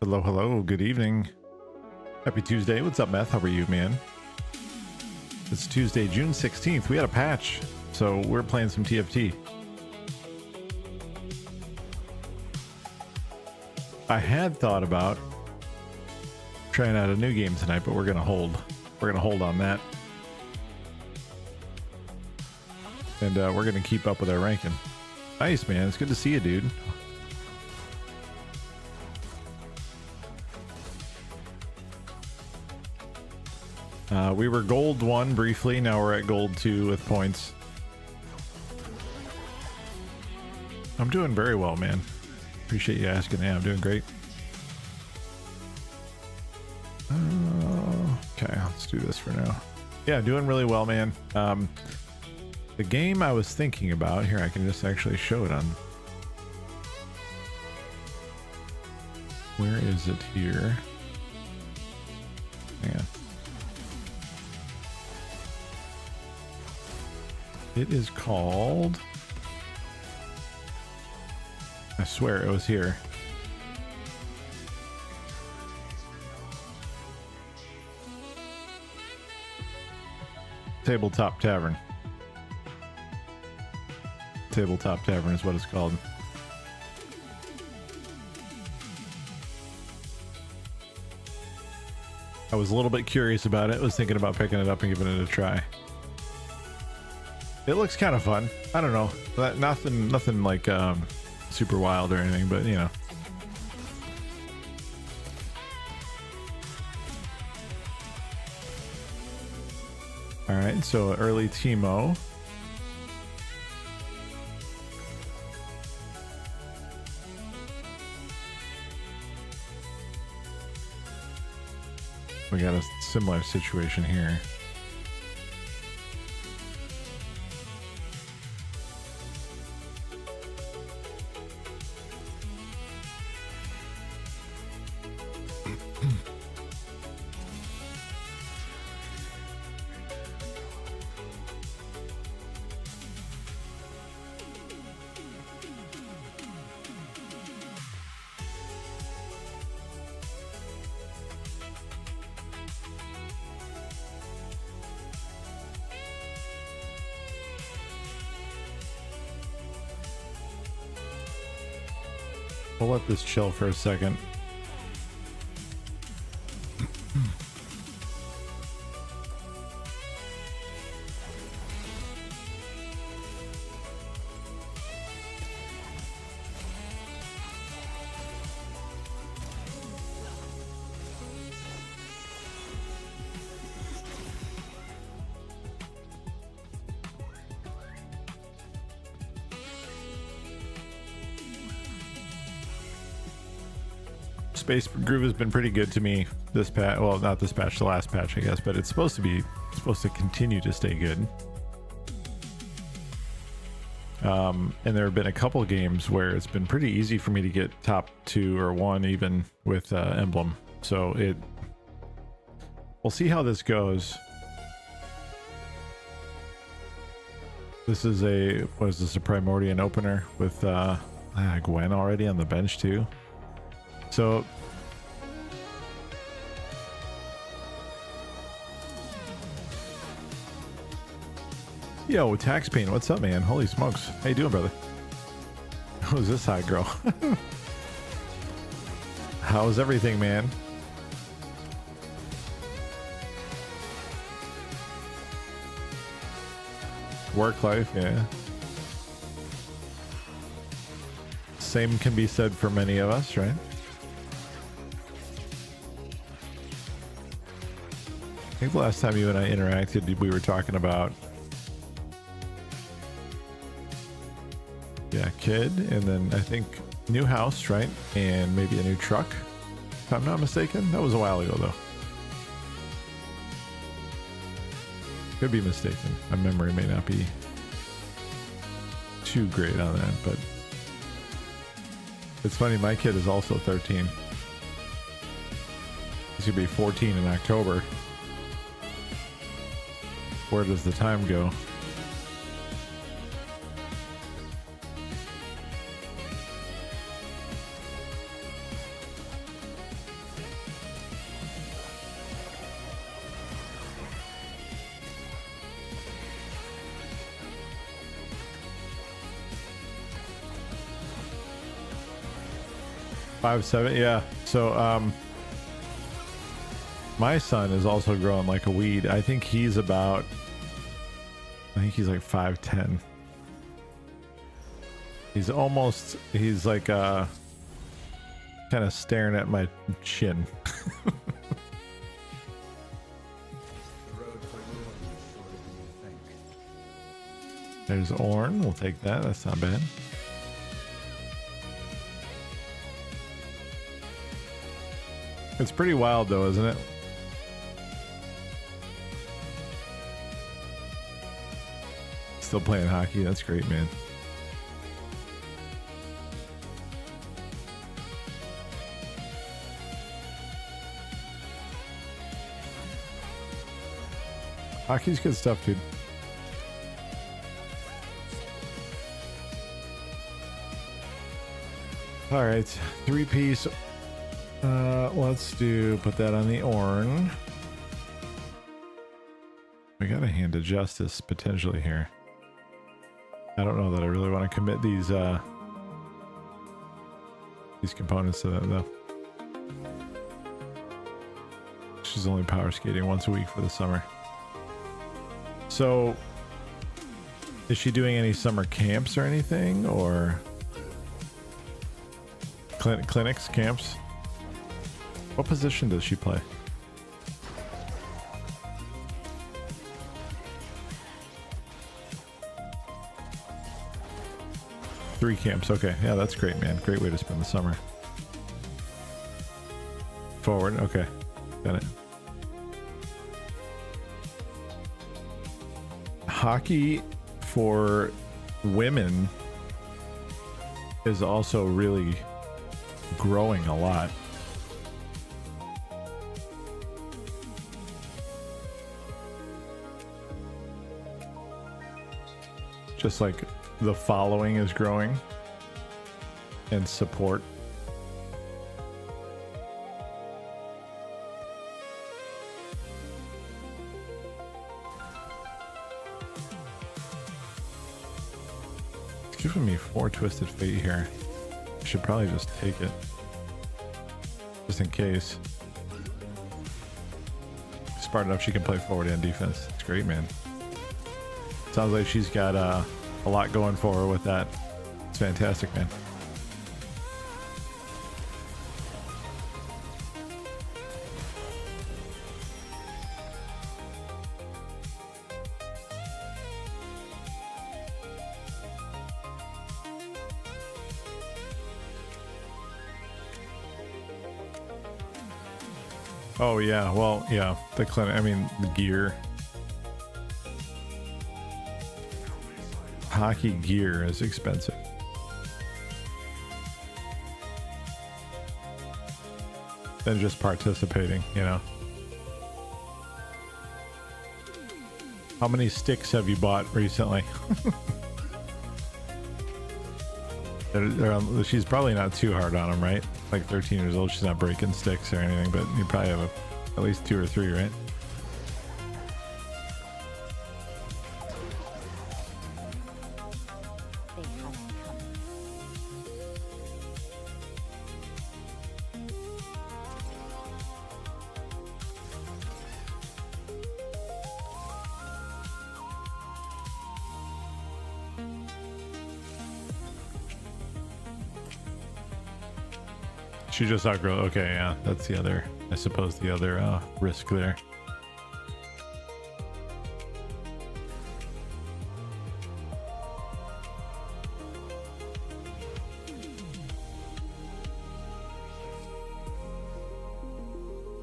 Hello, hello, good evening. Happy Tuesday. What's up, Meth? How are you, man? It's Tuesday, June 16th. We had a patch, so we're playing some TFT. I had thought about trying out a new game tonight, but we're gonna hold. We're gonna hold on that. And we're gonna keep up with our ranking. Nice, man. It's good to see you, dude. We were gold 1 briefly. Now we're at gold 2 with points. I'm doing very well, man. Appreciate you asking. Yeah, I'm doing great. Okay, let's do this for now. Yeah, doing really well, man. The game I was thinking about here, I can just actually show it on. Where is it here? Hang on. It is called, I swear it was here. Tabletop Tavern. Tabletop Tavern is what it's called. I was a little bit curious about it. Was thinking about picking it up and giving it a try. It looks kind of fun. I don't know. Nothing like super wild or anything, but you know. All right, so early Teemo. We got a similar situation here. We'll let this chill for a second. Space Groove has been pretty good to me this patch. Well, not this patch, the last patch, I guess, but it's supposed to continue to stay good. And there have been a couple games where it's been pretty easy for me to get top 2 or 1 even with Emblem. So we'll see how this goes. This is a Primordian opener with Gwen already on the bench too. So yo, Tax Pain, what's up, man? Holy smokes. How you doing, brother? Who's this high girl? How's everything, man? Work life, yeah. Same can be said for many of us, right? I think the last time you and I interacted, we were talking about kid, and then I think new house, right? And maybe a new truck, if I'm not mistaken. That was a while ago though. Could be mistaken. My memory may not be too great on that, but it's funny, my kid is also 13. He's gonna be 14 in October. Where does the time go? 5'7", yeah. So my son is also growing like a weed. I think he's like 5'10". He's like kind of staring at my chin. There's Ornn, we'll take that, that's not bad. It's pretty wild though, isn't it? Still playing hockey, that's great, man. Hockey's good stuff, dude. All right, 3-piece. Let's put that on the Ornn. We got a Hand of Justice potentially here. I don't know that I really want to commit these components to that though. She's only power skating once a week for the summer. So, is she doing any summer camps or anything, or clinics, camps? What position does she play? Three camps, okay. Yeah, that's great, man. Great way to spend the summer. Forward, okay. Got it. Hockey for women is also really growing a lot. Just like the following is growing and support. It's giving me 4 Twisted Fate here. I should probably just take it. Just in case. Smart enough she can play forward and defense. It's great, man. Sounds like she's got a lot going for her with that. It's fantastic, man. Oh yeah, well, yeah, the clinic, I mean, the gear. Hockey gear is expensive. Than just participating, you know. How many sticks have you bought recently? She's probably not too hard on them, right? Like 13 years old, she's not breaking sticks or anything, but you probably have at least 2 or 3, right? She just outgrew. Okay, yeah, that's the other, I suppose, the other risk there.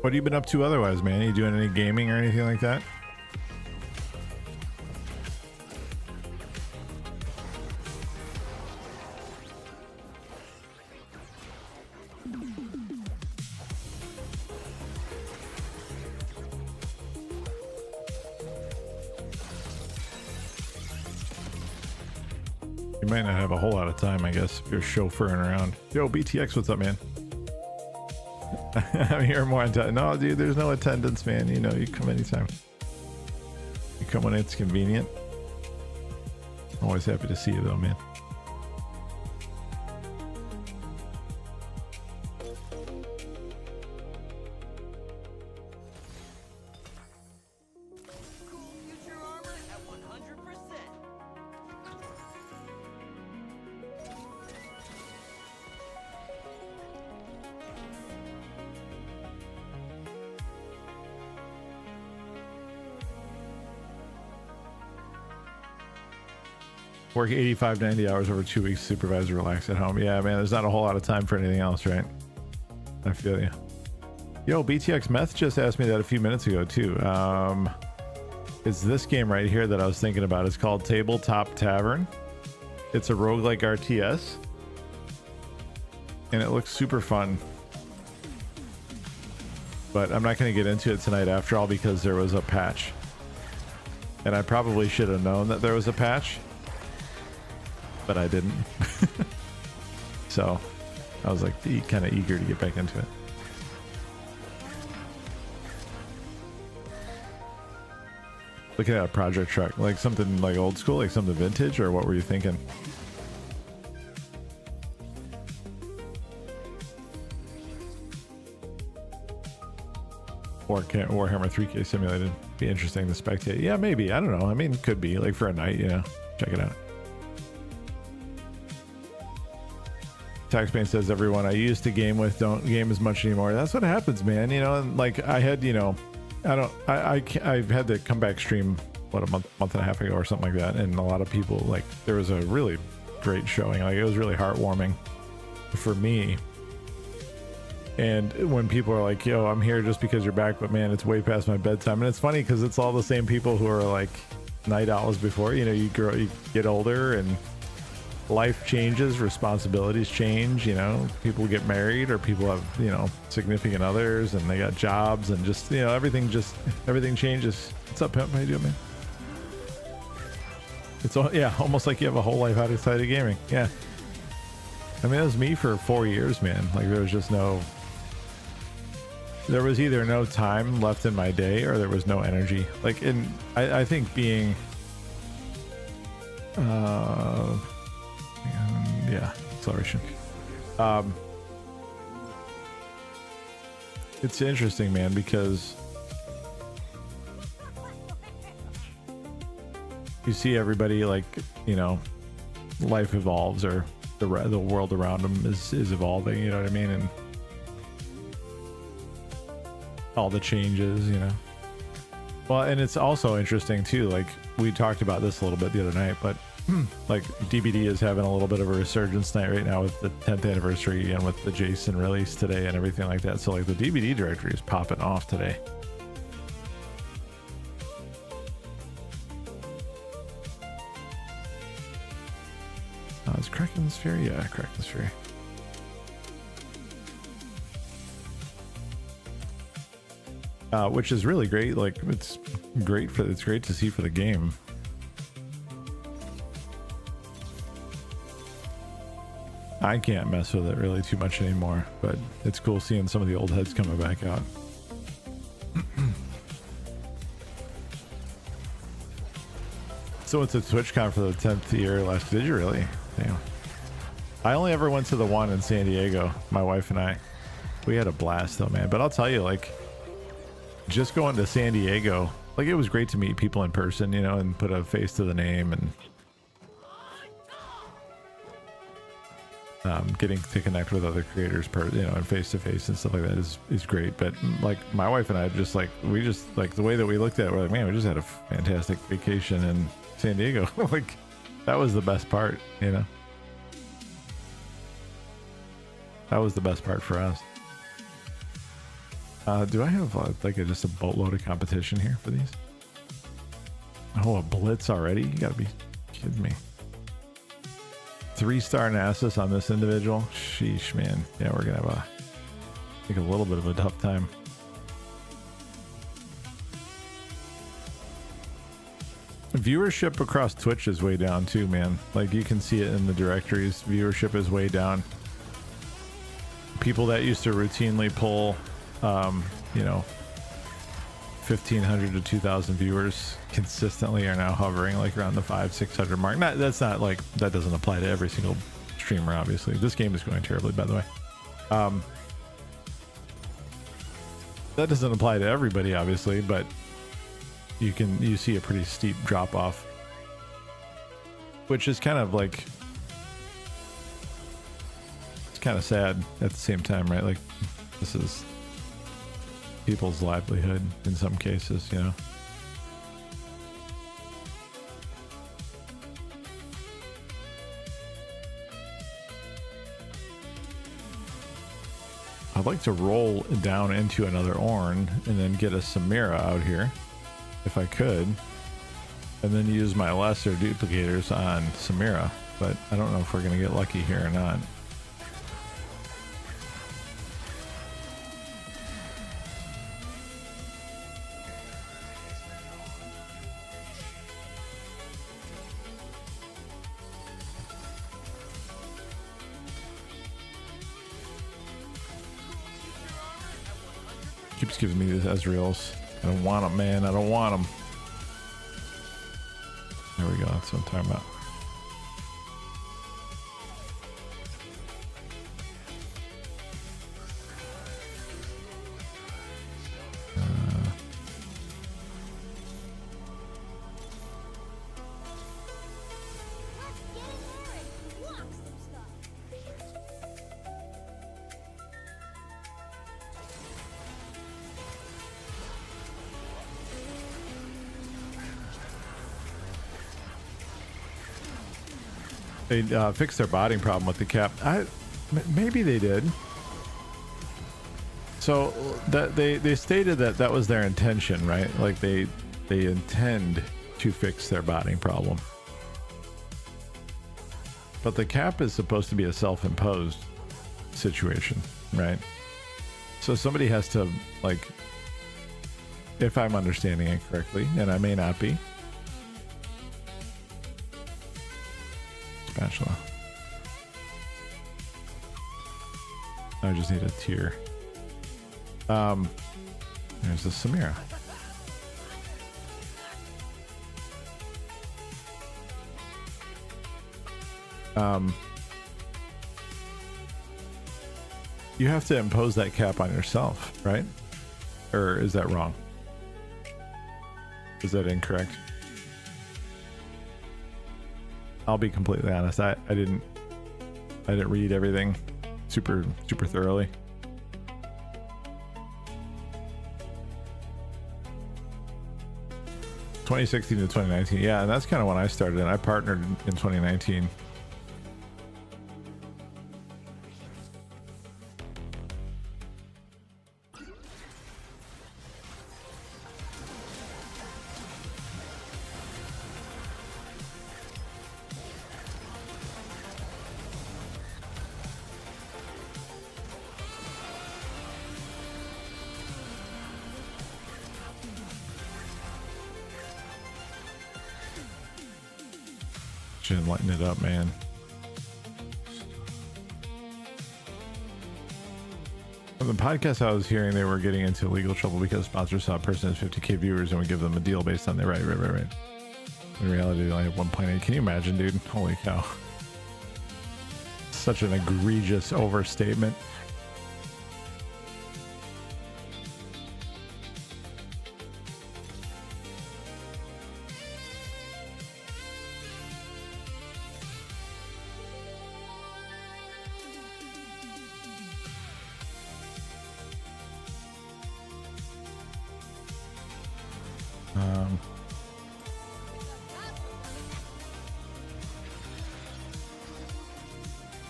What have you been up to otherwise, man? You doing any gaming or anything like that? You might not have a whole lot of time, I guess, if you're chauffeuring around. Yo, BTX, what's up, man? I'm here more on time. No, dude, there's no attendance, man. You know, you come anytime. You come when it's convenient. I'm always happy to see you, though, man. Work 85, 90 hours over 2 weeks, supervise, relax at home. Yeah, man, there's not a whole lot of time for anything else, right? I feel you. Yo, BTX Meth just asked me that a few minutes ago, too. It's this game right here that I was thinking about. It's called Tabletop Tavern. It's a roguelike RTS. And it looks super fun. But I'm not going to get into it tonight after all because there was a patch. And I probably should have known that there was a patch. But I didn't. So I was like kind of eager to get back into it. Looking at a project truck, like something like old school, like something vintage, or what were you thinking? Or Warhammer 3K simulated. Be interesting to spectate. Yeah, maybe. I don't know. I mean, could be like for a night, you know. Check it out. Taxbane says, everyone I used to game with don't game as much anymore. That's what happens, man. You know, and like I had, you know, I've had to come back stream what, a month and a half ago or something like that, and a lot of people, like, there was a really great showing. Like, it was really heartwarming for me. And when people are like, yo, I'm here just because you're back, but man, it's way past my bedtime. And it's funny because it's all the same people who are like night owls before. You know, you grow, you get older and life changes, responsibilities change, you know, people get married or people have, you know, significant others and they got jobs and just, you know, everything changes. What's up, pimp? How you doing, man? It's all, yeah, almost like you have a whole life outside of gaming. Yeah. I mean, that was me for 4 years, man. Like there was either no time left in my day or there was no energy. Like I think being, yeah, acceleration. It's interesting, man, because you see everybody, like, you know, life evolves, or the world around them is evolving, you know what I mean? And all the changes, you know. Well, and it's also interesting too, like we talked about this a little bit the other night, but like DBD is having a little bit of a resurgence night right now with the 10th anniversary and with the Jason release today and everything like that. So like the DBD directory is popping off today. Is Kraken's Fury? Yeah, Kraken's Fury. Which is really great. Like it's great to see for the game. I can't mess with it really too much anymore, but it's cool seeing some of the old heads coming back out. So it's a TwitchCon for the 10th year last. Did you really? Damn. I only ever went to the one in San Diego, my wife and I. We had a blast though, man. But I'll tell you, like, just going to San Diego, like, it was great to meet people in person, you know, and put a face to the name, and getting to connect with other creators, you know, and face to face and stuff like that is great. But like my wife and I just like, we just like the way that we looked at it, we're like, man, we just had a fantastic vacation in San Diego. Like that was the best part, you know. That was the best part for us. Do I have like just a boatload of competition here for these? Oh, a blitz already? You gotta be kidding me. 3-star Nasus on this individual. Sheesh, man. Yeah, we're gonna have a little bit of a tough time. Viewership across Twitch is way down too, man. Like you can see it in the directories. Viewership is way down. People that used to routinely pull, you know, 1,500 to 2,000 viewers consistently are now hovering like around the 500-600 mark. That's not like, that doesn't apply to every single streamer, obviously. This game is going terribly, by the way. That doesn't apply to everybody, obviously, but you see a pretty steep drop off, which is kind of like, it's kind of sad at the same time, right? Like this is people's livelihood in some cases, you know. like to roll down into another Ornn and then get a Samira out here, if I could, and then use my lesser duplicators on Samira, but I don't know if we're going to get lucky here or not. Keeps giving me these Ezreals. I don't want them, man. I don't want them. There we go. That's what I'm talking about. They fixed their botting problem with the cap. Maybe they did. So that they stated that that was their intention, right? Like they intend to fix their botting problem. But the cap is supposed to be a self-imposed situation, right? So somebody has to, like, if I'm understanding it correctly, and I may not be. Spatula. I just need a tier. There's the Samira. You have to impose that cap on yourself, right? Or is that wrong? Is that incorrect? I'll be completely honest. I didn't read everything super thoroughly. (2016 to 2019). Yeah, and that's kind of when I started, and I partnered in 2019. Lighten it up, man. On the podcast I was hearing, they were getting into legal trouble because sponsors saw a person has 50k viewers and would give them a deal based on their right. In reality, they only have 1.8. Can you imagine, dude? Holy cow. Such an egregious overstatement.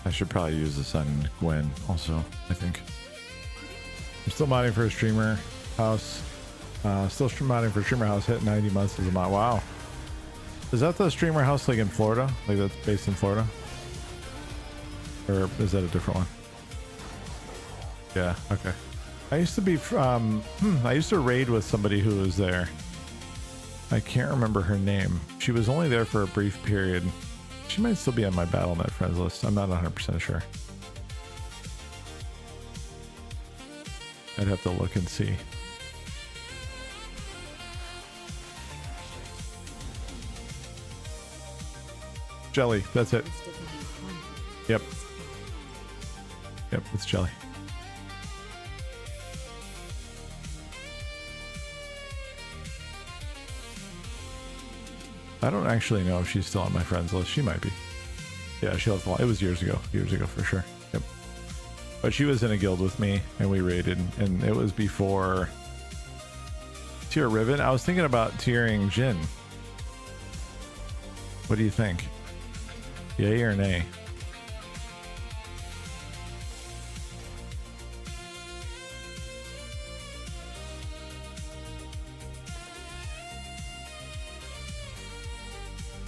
I should probably use this on Gwen also, I think. I'm still modding for a streamer house. Still modding for streamer house, hit 90 months as a mod. Wow. Is that the streamer house like in Florida? Like that's based in Florida? Or is that a different one? Yeah, okay. I used to be I used to raid with somebody who was there. I can't remember her name. She was only there for a brief period. She might still be on my BattleNet friends list. I'm not 100% sure. I'd have to look and see. Jelly, that's it. Yep. Yep, it's Jelly. I don't actually know if she's still on my friends list. She might be. Yeah, she left a lot. It was years ago for sure. Yep. But she was in a guild with me and we raided, and it was before tier Riven. I was thinking about tiering Jhin. What do you think? Yay or nay?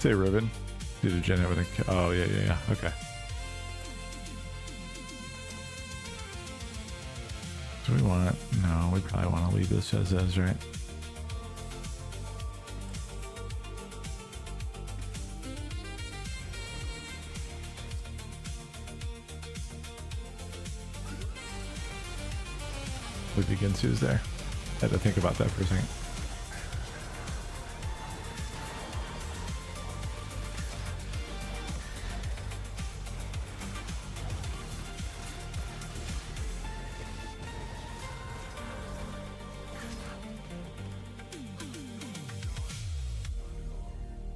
Say ribbon. Due to Jen having a... Oh, yeah. Okay. Do we want... No, we probably want to leave this as is, right? We begin Sue's there. Had to think about that for a second.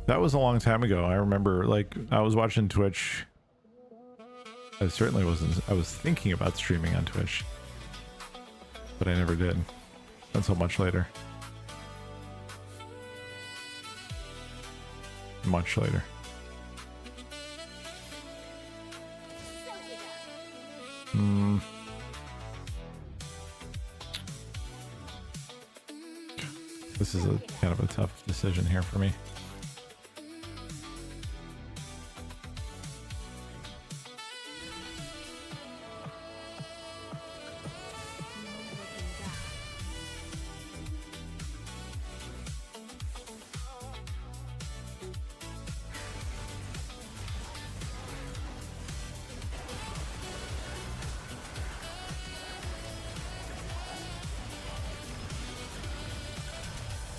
That was a long time ago. I remember, like, I was watching Twitch. I certainly wasn't. I was thinking about streaming on Twitch, but I never did until much later. Much later. This is a kind of a tough decision here for me.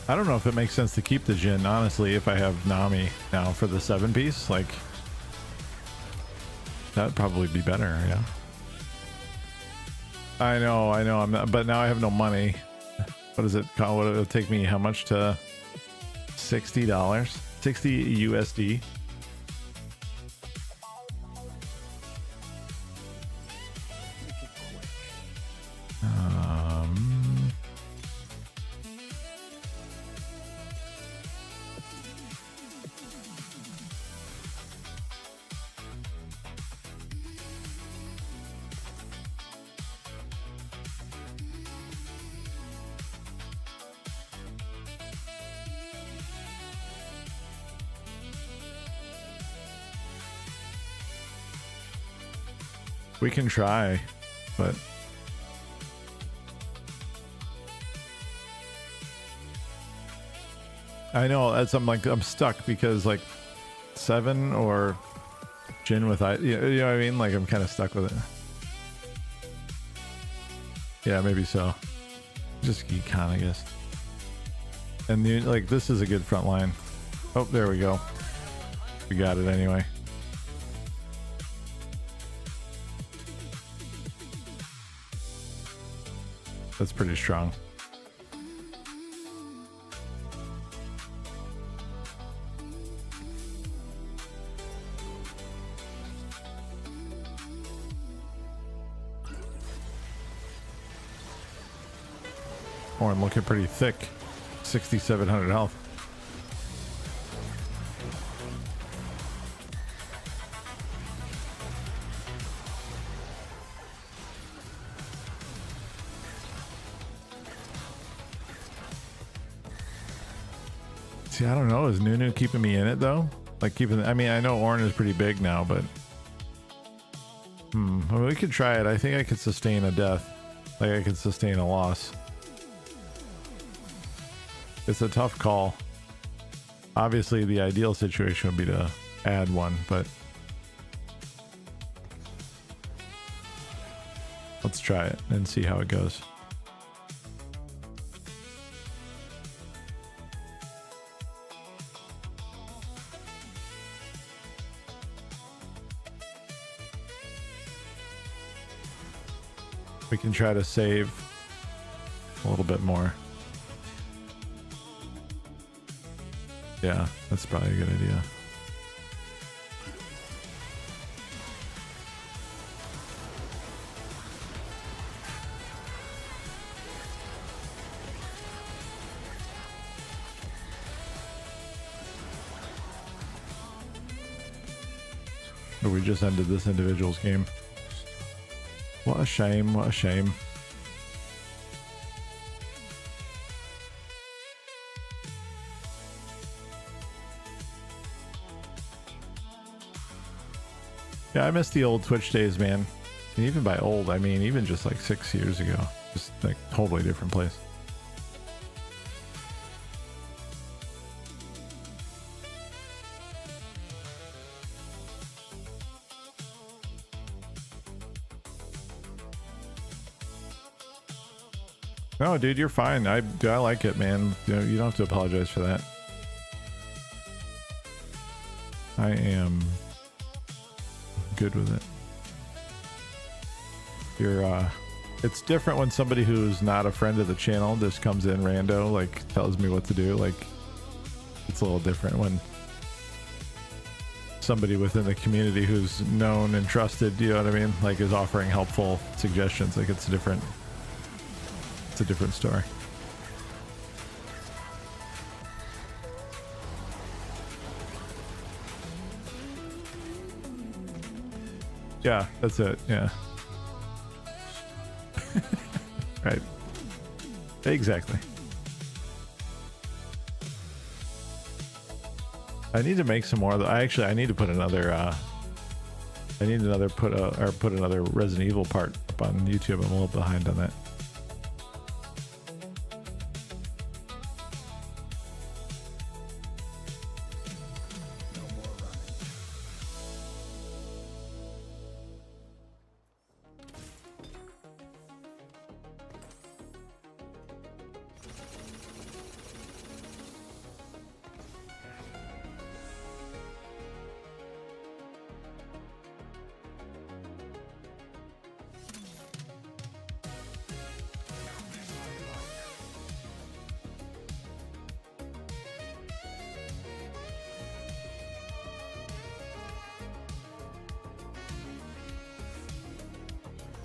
I don't know if it makes sense to keep the Jin, honestly, if I have Nami now for the 7-piece. Like, that'd probably be better, yeah. I know, I'm not, but now I have no money. What does it call? What it'll take me how much to $60? 60 USD. We can try, but I know as I'm stuck because like 7 or Jin with you know what I mean? Like I'm kind of stuck with it. Yeah, maybe so. Just econ, I guess. And like this is a good front line. Oh, there we go. We got it anyway. That's pretty strong. Horn looking pretty thick. 6,700 health. See, I don't know. Is Nunu keeping me in it though? Like keeping, I mean, I know Ornn is pretty big now, but I mean, we could try it. I think I could sustain a death. Like I could sustain a loss. It's a tough call. Obviously the ideal situation would be to add one, but let's try it and see how it goes. We can try to save a little bit more. Yeah, that's probably a good idea. But we just ended this individual's game. What a shame, what a shame. Yeah, I miss the old Twitch days, man. And even by old, I mean even just like 6 years ago. Just like totally different place. No, dude, you're fine. I like it, man. You know, you don't have to apologize for that. I am good with it. You're it's different when somebody who's not a friend of the channel just comes in rando, like tells me what to do. Like, it's a little different when somebody within the community who's known and trusted, you know what I mean, like is offering helpful suggestions. Like, it's a different story. Yeah, that's it. Yeah. Right. Exactly. I need to make some more. I need to put another put another Resident Evil part up on YouTube. I'm a little behind on that.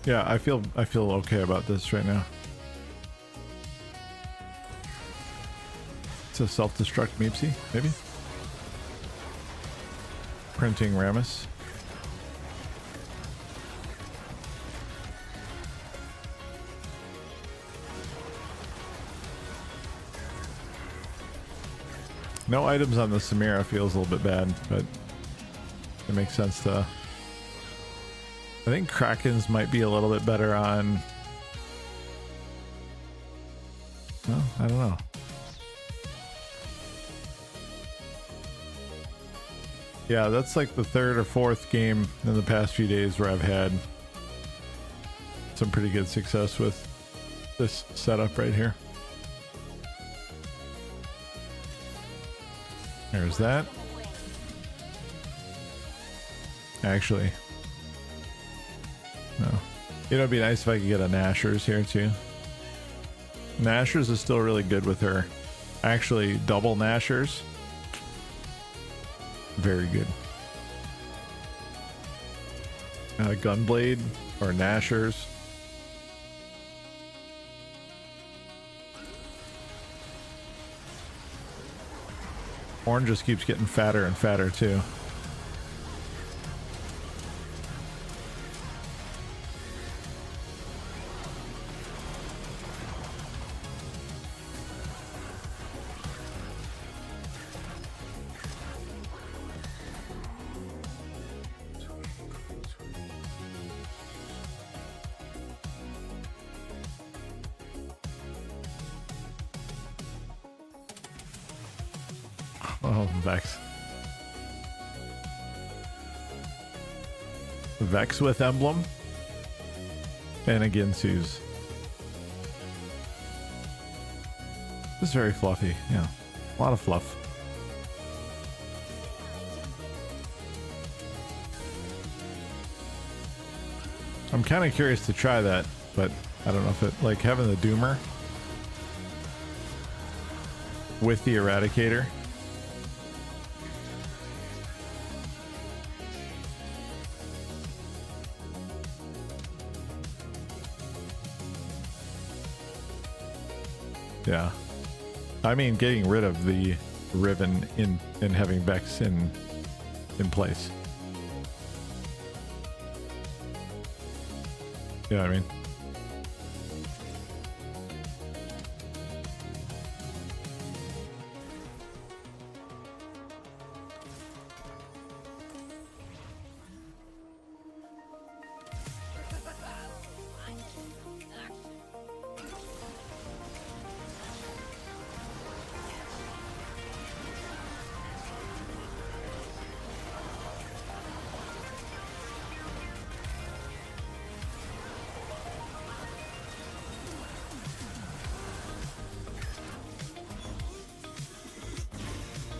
Yeah, I feel okay about this right now. It's a self-destruct Meepsy, maybe? Printing Ramus. No items on the Samira feels a little bit bad, but it makes sense to... I think Krakens might be a little bit better on... Well, I don't know. Yeah, that's like the third or fourth game in the past few days where I've had some pretty good success with this setup right here. There's that. Actually, no. You know, it'd be nice if I could get a Nashers here too. Nashers is still really good with her. Actually, double Nashers. Very good. Gunblade or Nashers. Horn just keeps getting fatter and fatter too. Oh, Vex. Vex with emblem. And again, Suze. This is very fluffy, yeah. A lot of fluff. I'm kind of curious to try that, but I don't know if it, like having the Doomer with the Eradicator. Yeah, I mean getting rid of the Riven and having Vex in place. Yeah, I mean.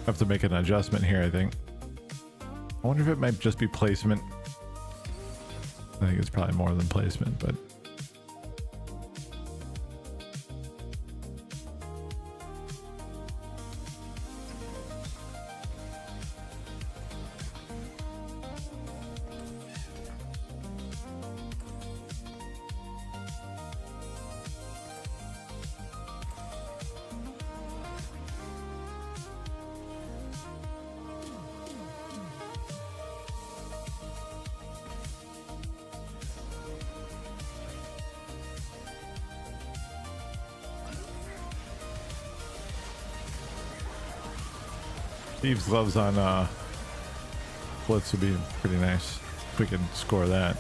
Have to make an adjustment here, I think. I wonder if it might just be placement. I think it's probably more than placement, but Thieves gloves on Blitz would be pretty nice if we can score that.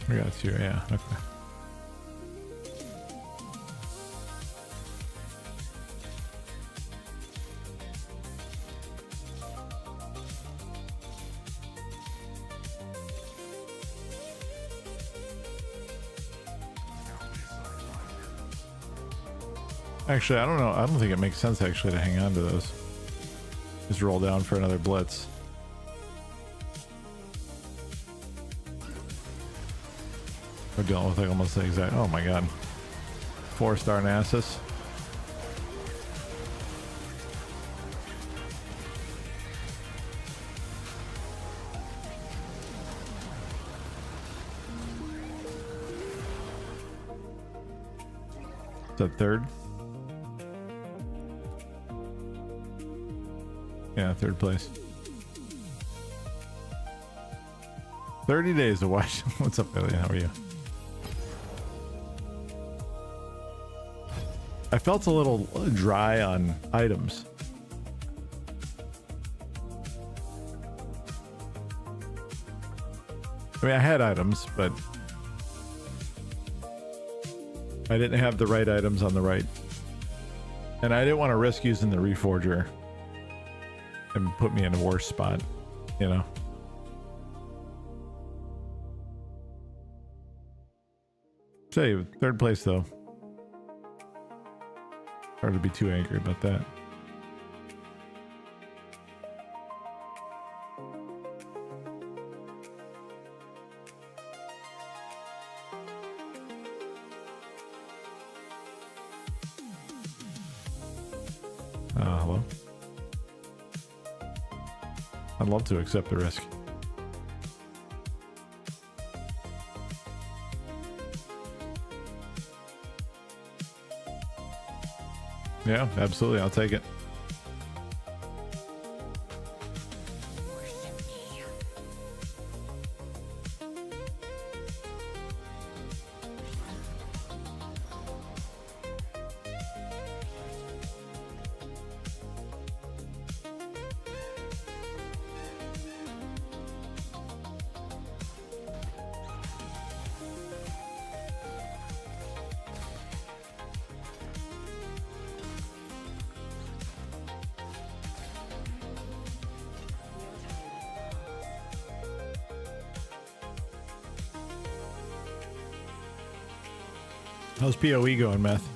We got two, yeah, okay. Actually, I don't know. I don't think it makes sense actually to hang on to those. Just roll down for another blitz. We're dealing with like almost the exact. Oh my god. 4-star Nasus. Is that third? Yeah, third place. 30 days to watch. What's up, Billy? How are you? I felt a little dry on items. I mean, I had items, but I didn't have the right items on the right. And I didn't want to risk using the Reforger and put me in a worse spot, you know? Say, third place though. Hard to be too angry about that. Hello? I'd love to accept the risk. Yeah, absolutely. I'll take it. How's PoE going, Meth?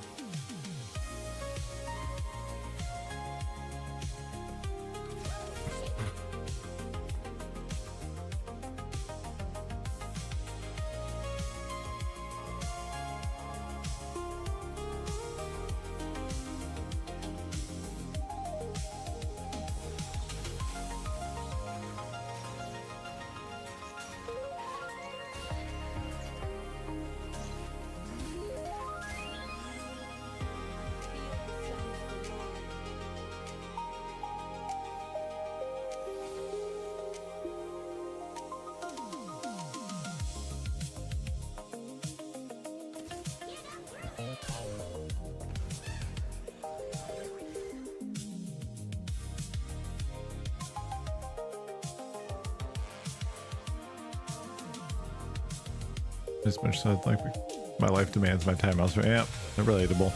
as much as I'd like. My life demands my time elsewhere. Yeah, they're relatable.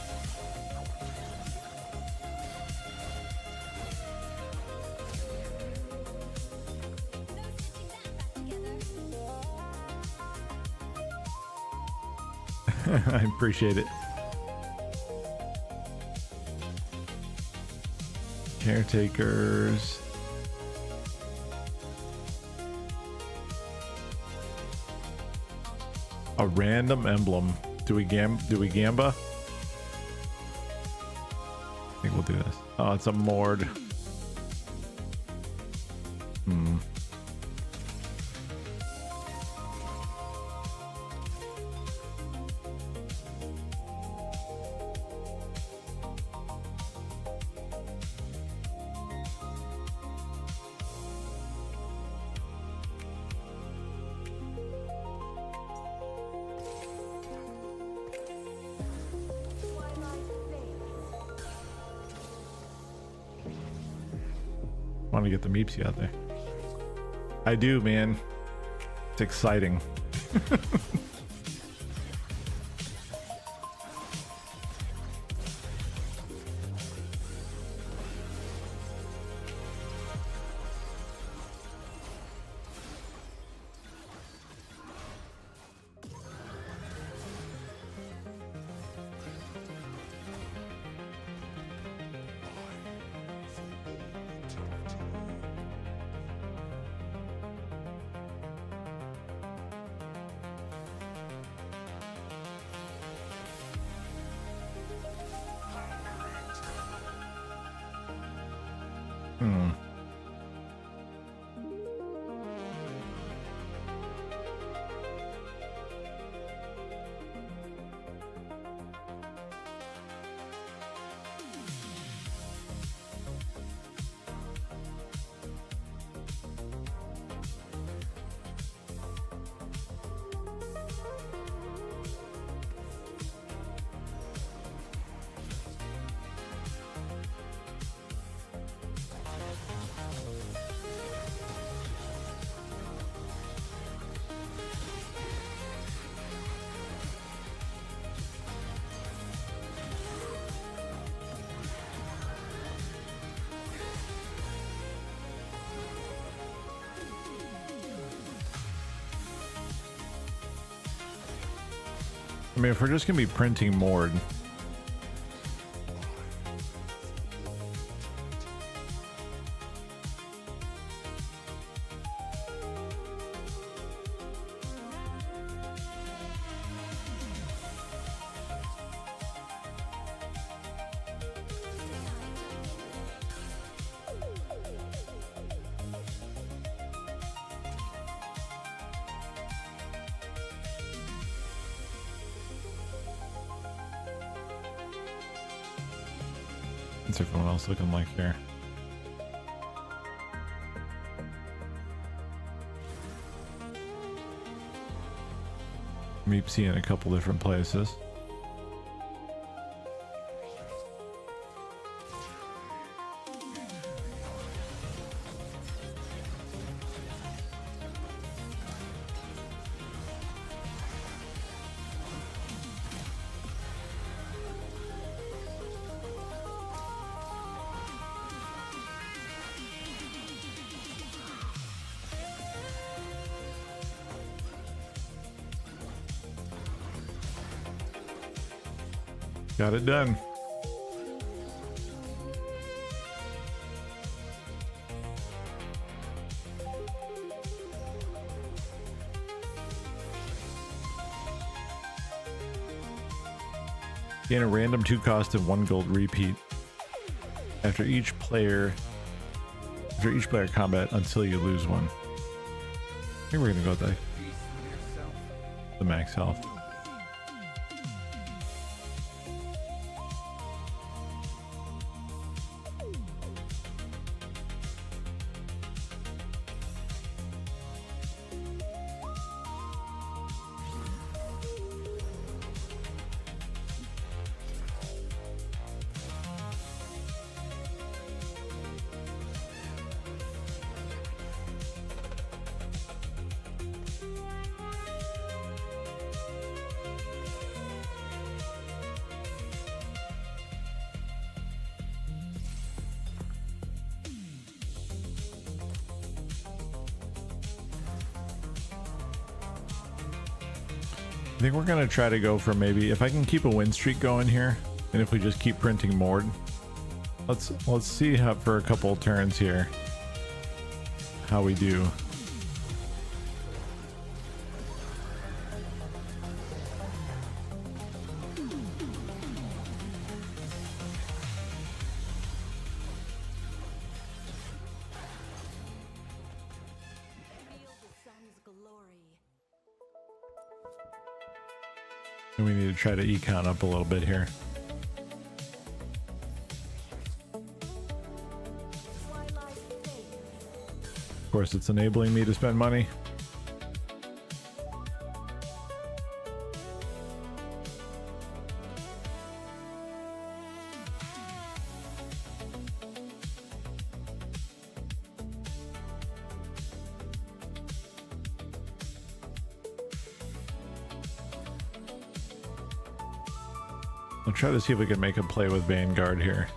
I appreciate it. Caretakers. A random emblem. Do we gamba? I think we'll do this. Oh, it's a Mord. Want to get the Meepsy out there. I do, man. It's exciting. I mean, if we're just gonna be printing Mord, what's everyone else looking like here? Meepsy in a couple different places. Got it done. Gain a random 2 cost and 1 gold repeat after each player combat until you lose one. I think we're gonna go with the max health. I think we're gonna try to go for maybe if I can keep a win streak going here, and if we just keep printing more. Let's see how for a couple turns here how we do. And we need to try to econ up a little bit here. Of course, it's enabling me to spend money. I'll try to see if we can make a play with Vanguard here.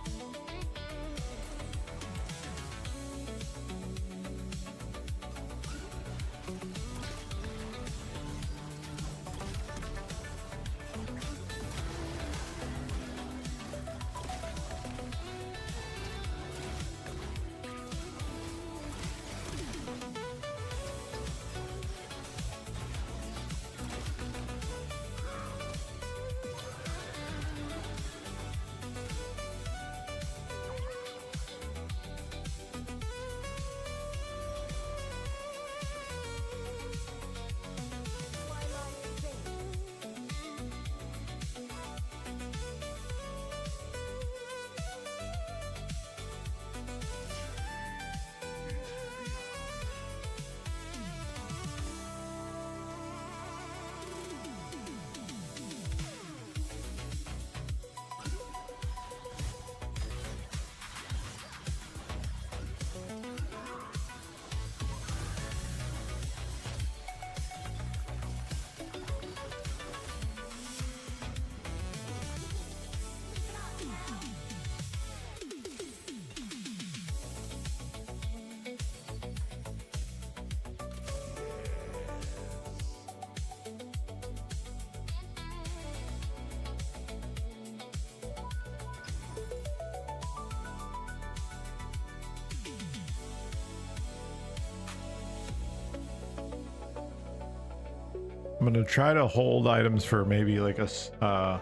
I'm gonna try to hold items for maybe like a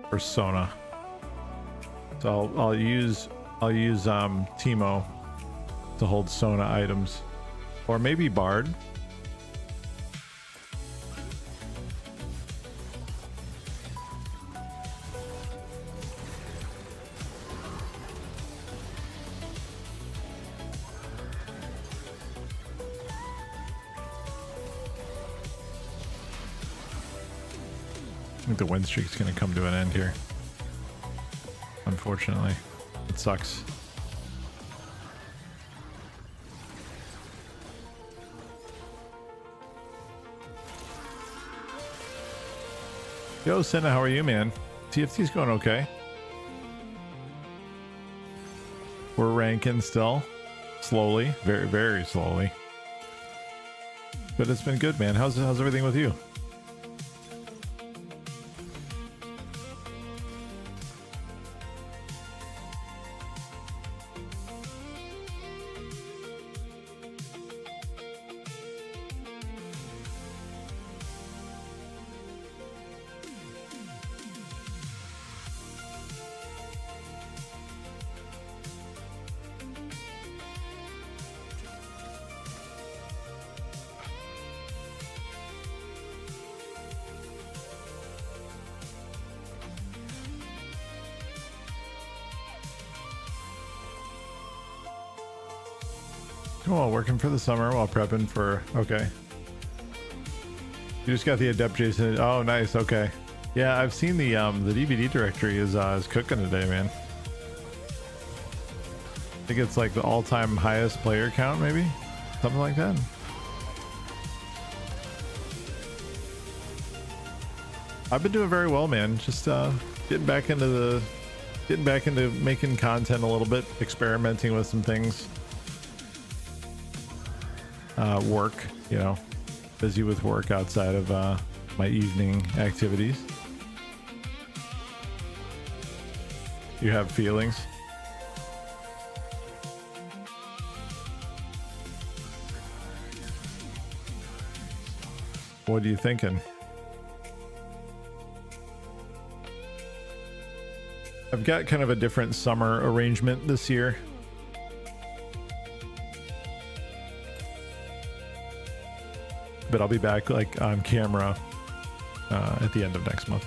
persona. So I'll use Timo to hold Sona items, or maybe Bard. I think the win streak's gonna come to an end here. Unfortunately, it sucks. Yo, Senna, how are you, man? TFT's going okay. We're ranking still, slowly, very, very slowly. But it's been good, man. How's everything with you? Cool, working for the summer while prepping for, okay. You just got the Adept Jason. Oh, nice. Okay. Yeah, I've seen the DVD directory is cooking today, man. I think it's like the all-time highest player count, maybe something like that. I've been doing very well, man. Just getting back into making content a little bit, experimenting with some things. Work, you know, busy with work outside of my evening activities. You have feelings? What are you thinking? I've got kind of a different summer arrangement this year. But I'll be back like on camera at the end of next month.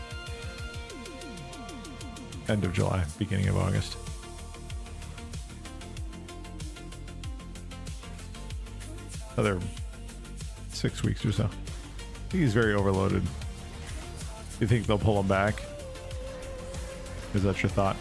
End of July, beginning of August. Another 6 weeks or so. I think he's very overloaded. You think they'll pull him back? Is that your thought?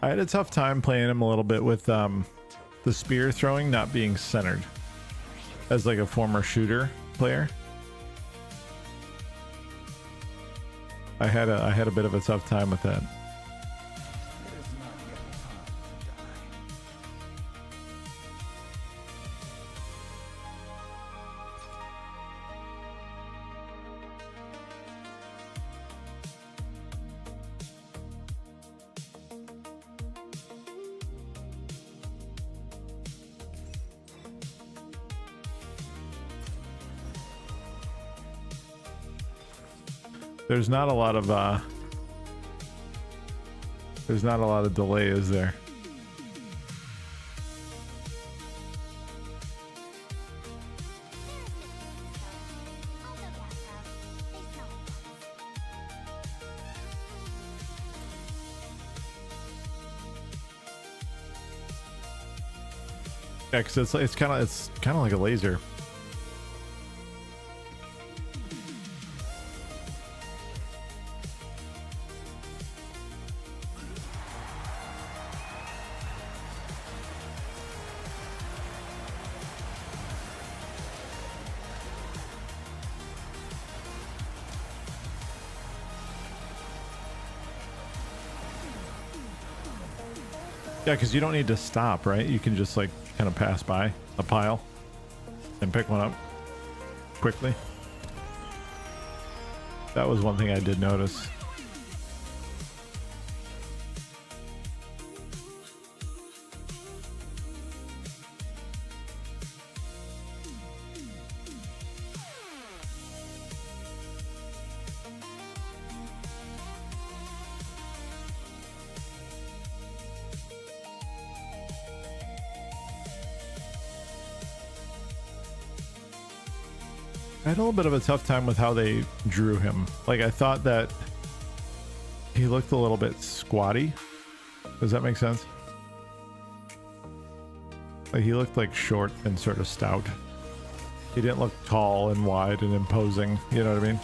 I had a tough time playing him a little bit with the spear throwing not being centered as like a former shooter player. I had a bit of a tough time with that. There's not a lot of delay, is there? Yeah, because it's kind of like a laser. Yeah, because you don't need to stop, right? You can just like kind of pass by a pile and pick one up quickly. That was one thing I did notice. I had a little bit of a tough time with how they drew him. Like, I thought that he looked a little bit squatty. Does that make sense? Like, he looked like short and sort of stout. He didn't look tall and wide and imposing. You know what I mean?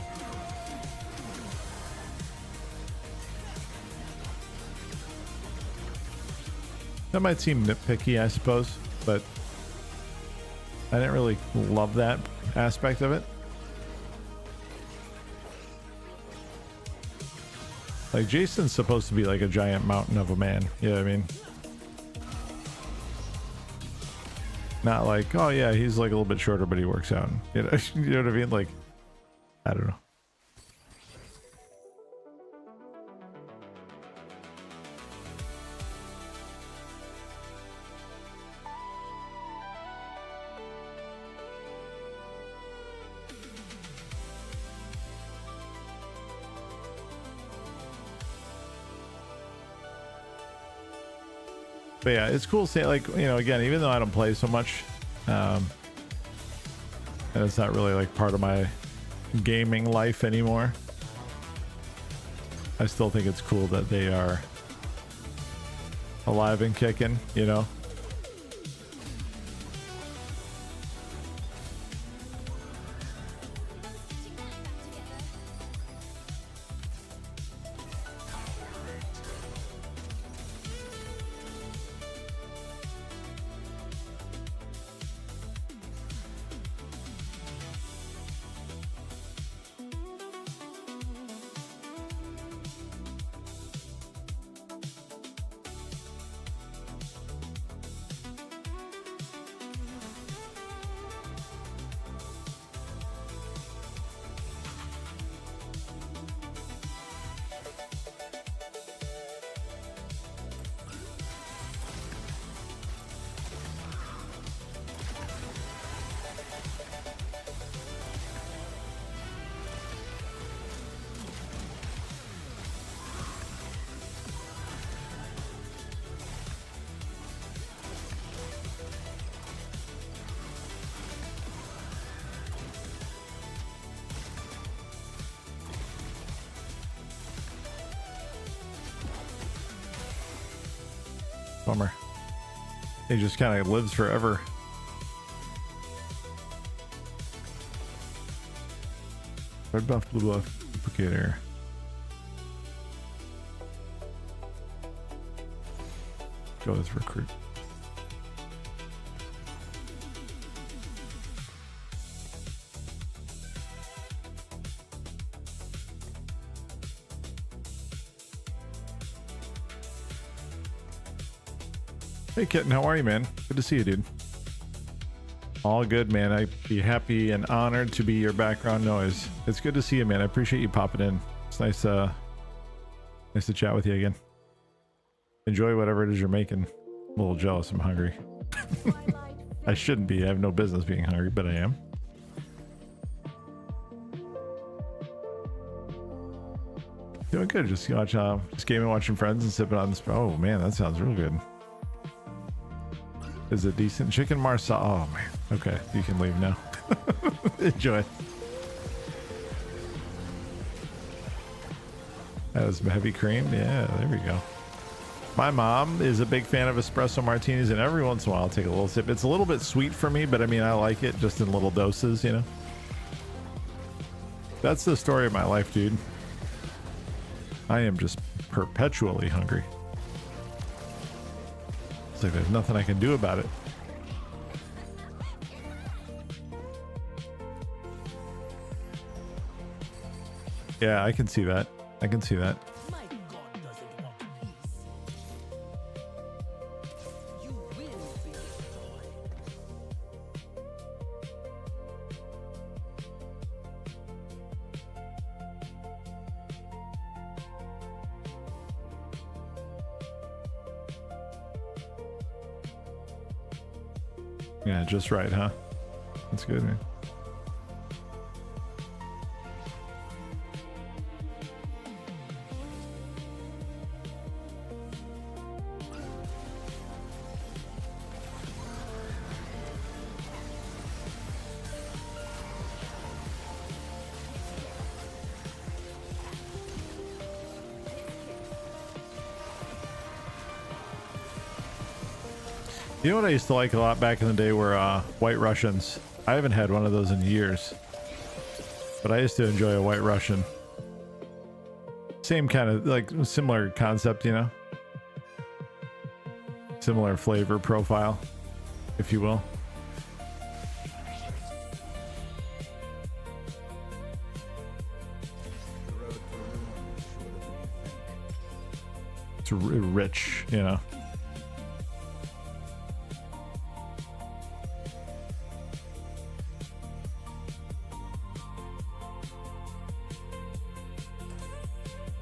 That might seem nitpicky, I suppose, but I didn't really love that aspect of it. Like, Jason's supposed to be like a giant mountain of a man. You know what I mean? Not like, oh yeah, he's like a little bit shorter, but he works out. You know, you know what I mean? Like, I don't know. But yeah, it's cool seeing, like, you know, again, even though I don't play so much, and it's not really like part of my gaming life anymore, I still think it's cool that they are alive and kicking, you know? Bummer. He just kind of lives forever. Red buff, blue buff, duplicator. Go as recruit. Hey Kitten, how are you, man? Good to see you, dude. All good, man. I'd be happy and honored to be your background noise. It's good to see you, man. I appreciate you popping in. It's nice nice to chat with you again. Enjoy whatever it is you're making. I'm a little jealous. I'm hungry. I shouldn't be. I have no business being hungry, but I am. Doing good. Just gaming, watching friends, and sipping on this. Oh man, that sounds real good. Is it decent? Chicken marsala. Oh man. Okay, you can leave now. Enjoy. That was heavy cream. Yeah, there we go. My mom is a big fan of espresso martinis, and every once in a while I'll take a little sip. It's a little bit sweet for me, but I mean, I like it just in little doses, you know? That's the story of my life, dude. I am just perpetually hungry. It's like there's nothing I can do about it. Yeah, I can see that. I can see that. Yeah, just right, huh? That's good, man. You know what I used to like a lot back in the day were White Russians. I haven't had one of those in years, but I used to enjoy a White Russian. Same kind of, like, similar concept, you know? Similar flavor profile, if you will. It's rich, you know?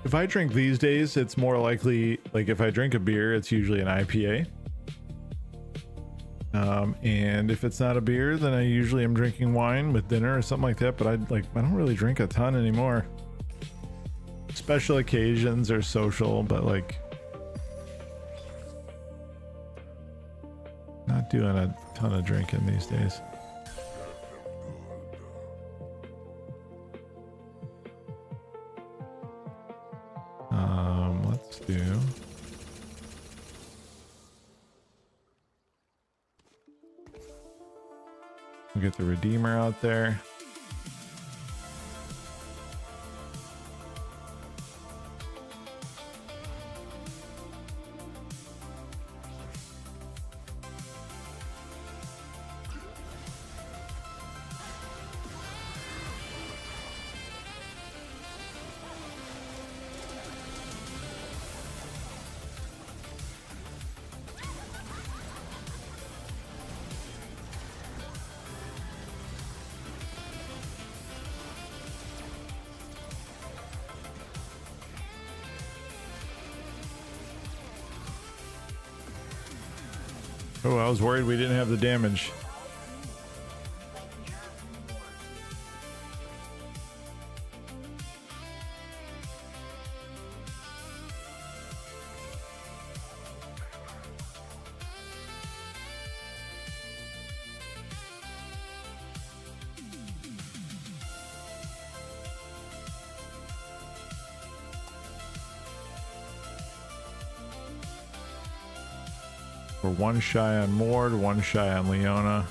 If I drink these days, it's more likely, like if I drink a beer, it's usually an IPA. And if it's not a beer, then I usually am drinking wine with dinner or something like that. But I don't really drink a ton anymore. Special occasions or social, but like not doing a ton of drinking these days. Let's do. We'll get the Redeemer out there. Oh, I was worried we didn't have the damage. We're one shy on Mord, one shy on Leona.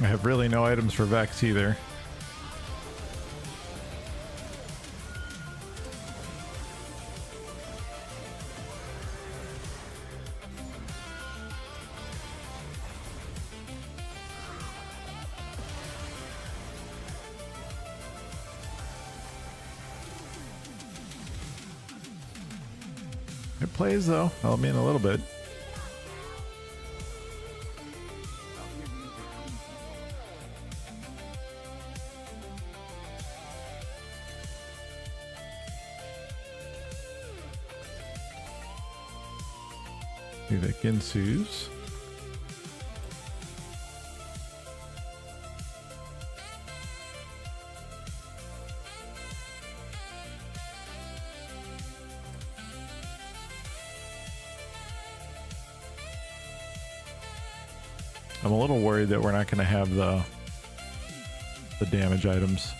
I have really no items for Vex either. It plays though. I'll mean a little bit. The Ginsus. I'm a little worried that we're not going to have the damage items.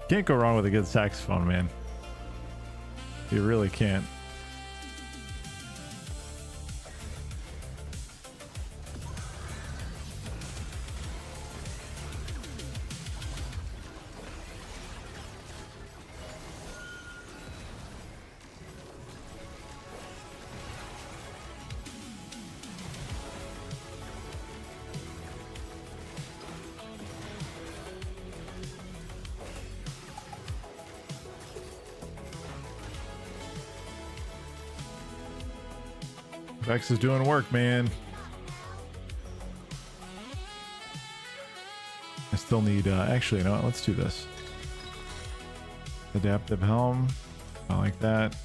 Can't go wrong with a good saxophone, man. You really can't. Vex is doing work, man. I still need, actually, you know what? Let's do this. Adaptive helm. I like that.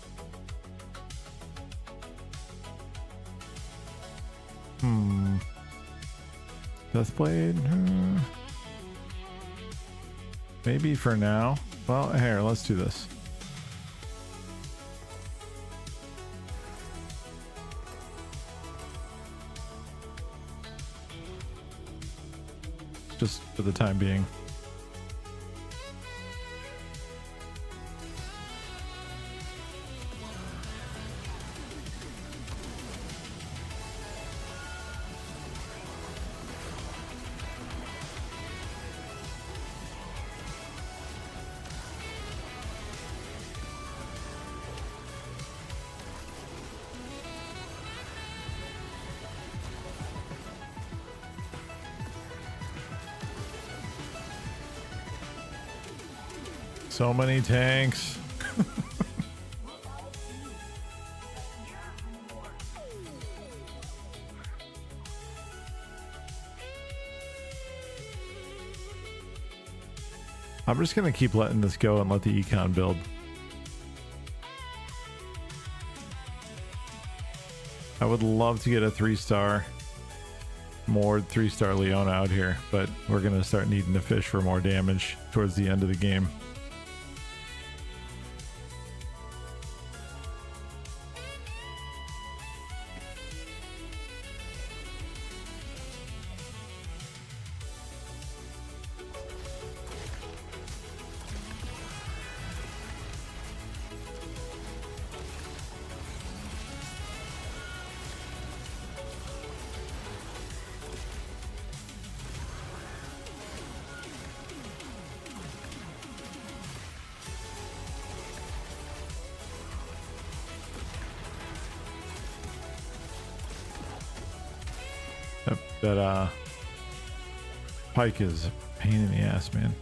Deathblade? Maybe for now. Well, here, let's do this. Just for the time being. So many tanks. I'm just gonna keep letting this go and let the econ build. I would love to get a 3-star Mord 3-star Leona out here, but we're gonna start needing to fish for more damage towards the end of the game. That Pike is a pain in the ass, man.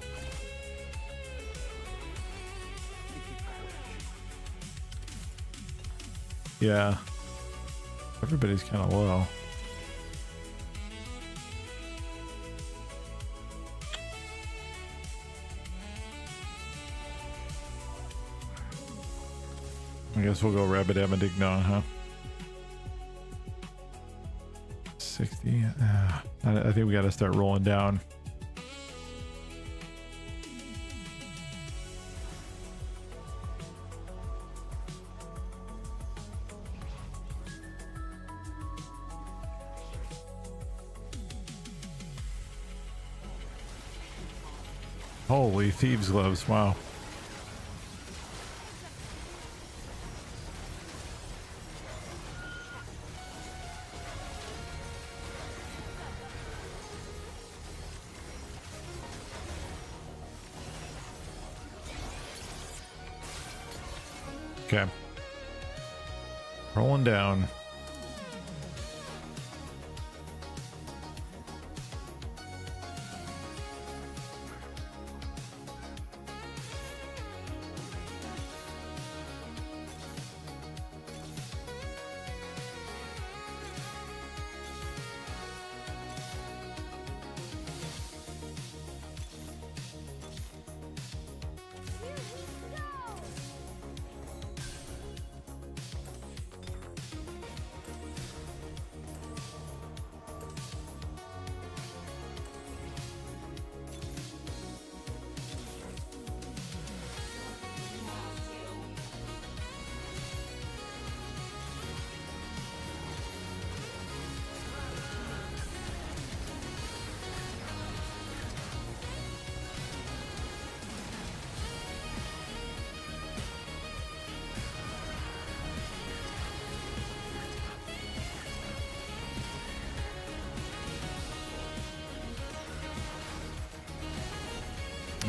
Yeah. Everybody's kind of low. I guess we'll go Rabbit Amadignon, huh? 60. I think we got to start rolling down. Holy thieves gloves, wow. Okay. Rolling down.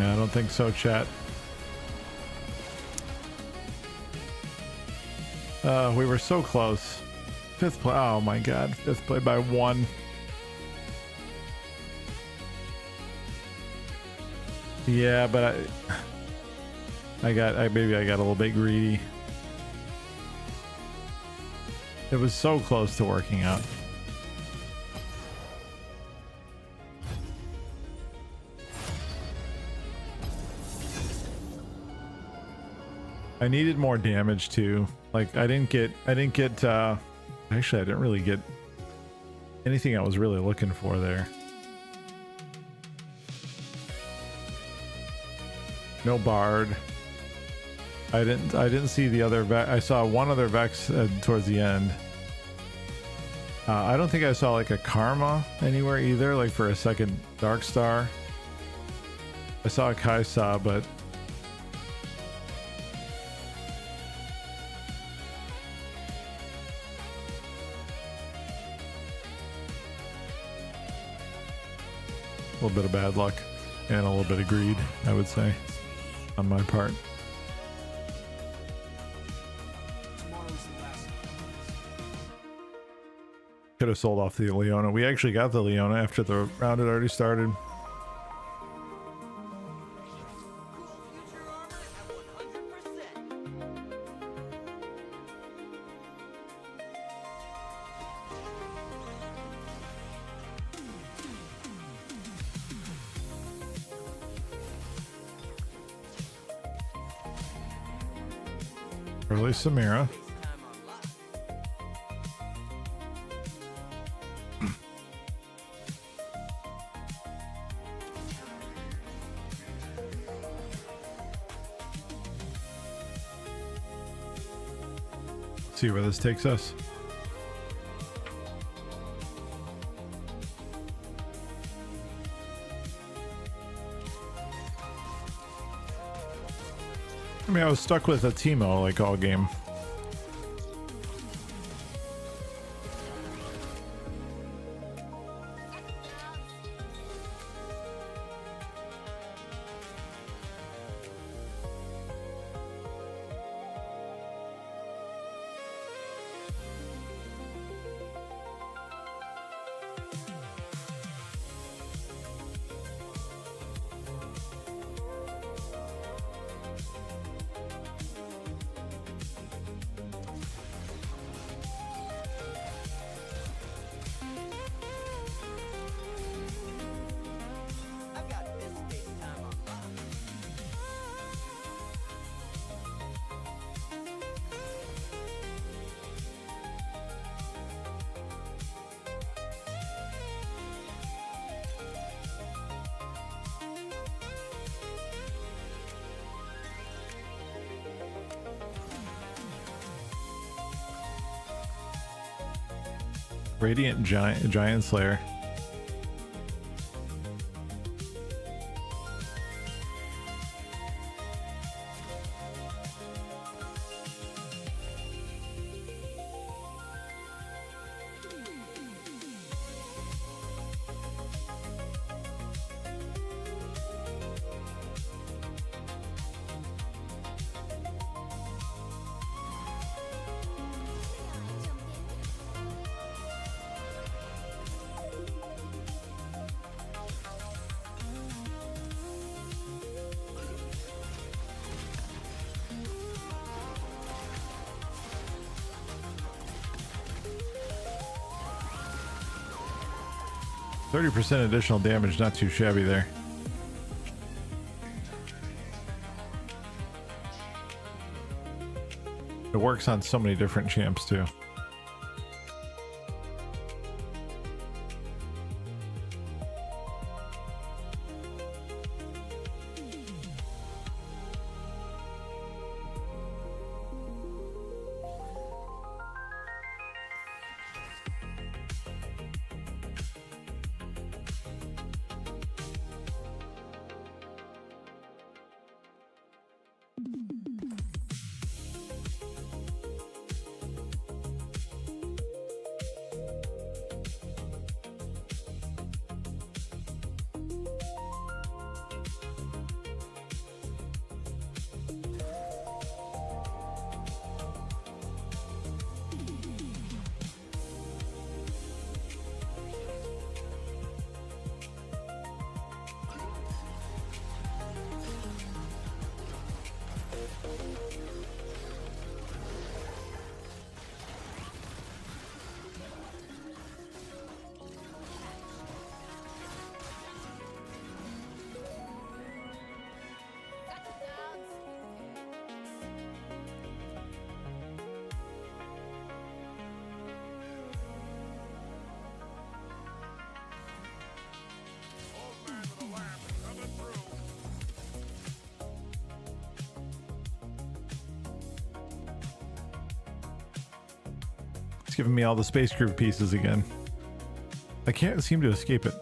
I don't think so, chat. We were so close. Fifth play. Oh my god. Fifth play by 1. Yeah, but maybe I got a little bit greedy. It was so close to working out. I needed more damage too. Like I didn't get actually I didn't really get anything I was really looking for there. No Bard. I didn't see the other I saw one other Vex towards the end. I don't think I saw like a Karma anywhere either, like for a second Dark Star. I saw a Kaisa, but a little bit of bad luck and a little bit of greed, I would say, on my part. Could have sold off the Leona. We actually got the Leona after the round had already started. Early Samira. See where this takes us. I mean, I was stuck with a Teemo like all game. Radiant Giant Slayer. %30 additional damage, not too shabby there. It works on so many different champs too. It's giving me all the space group pieces again. I can't seem to escape it.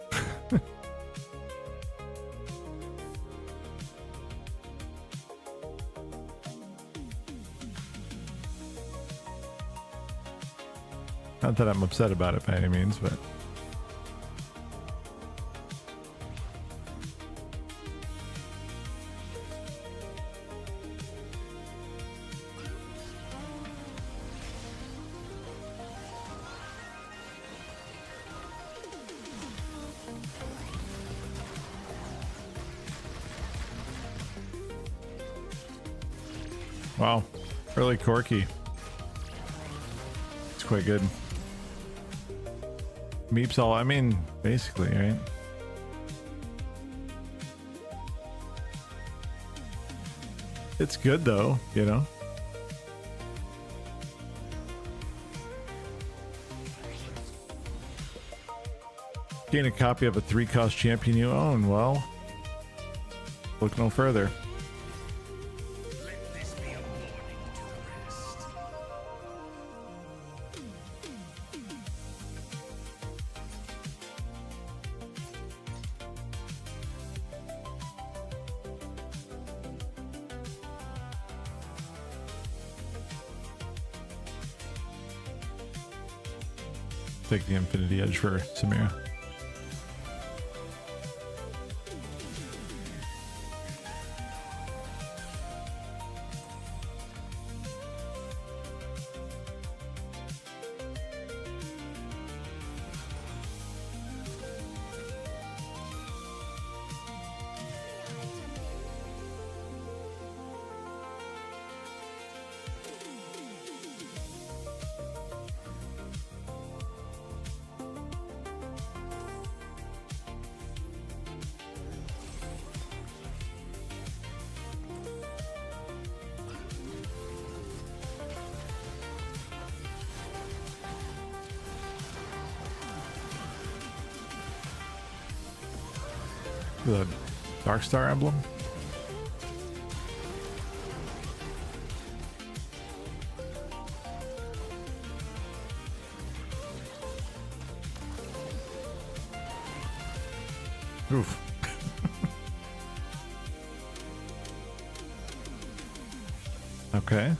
Not that I'm upset about it by any means, but wow, really quirky. It's quite good. Meeps all, I mean, basically, right? It's good though, you know? Gain a copy of a 3-cost champion you own. Well, look no further. Take the Infinity Edge for Samira. The Dark Star emblem. Oof. Okay.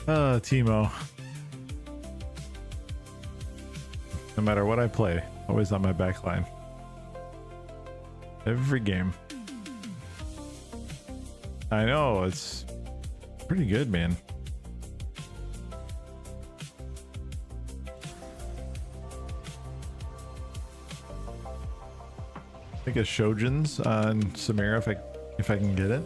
Timo. No matter what I play, always on my back line. Every game. I know, it's pretty good, man. I think a Shojin's on Samira if I can get it.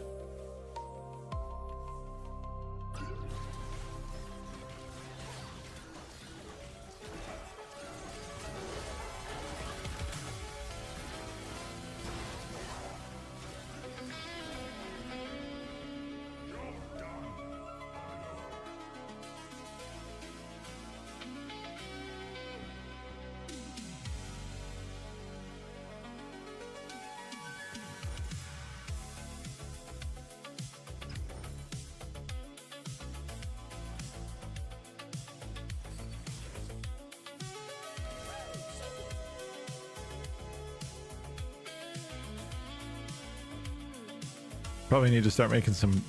Probably need to start making some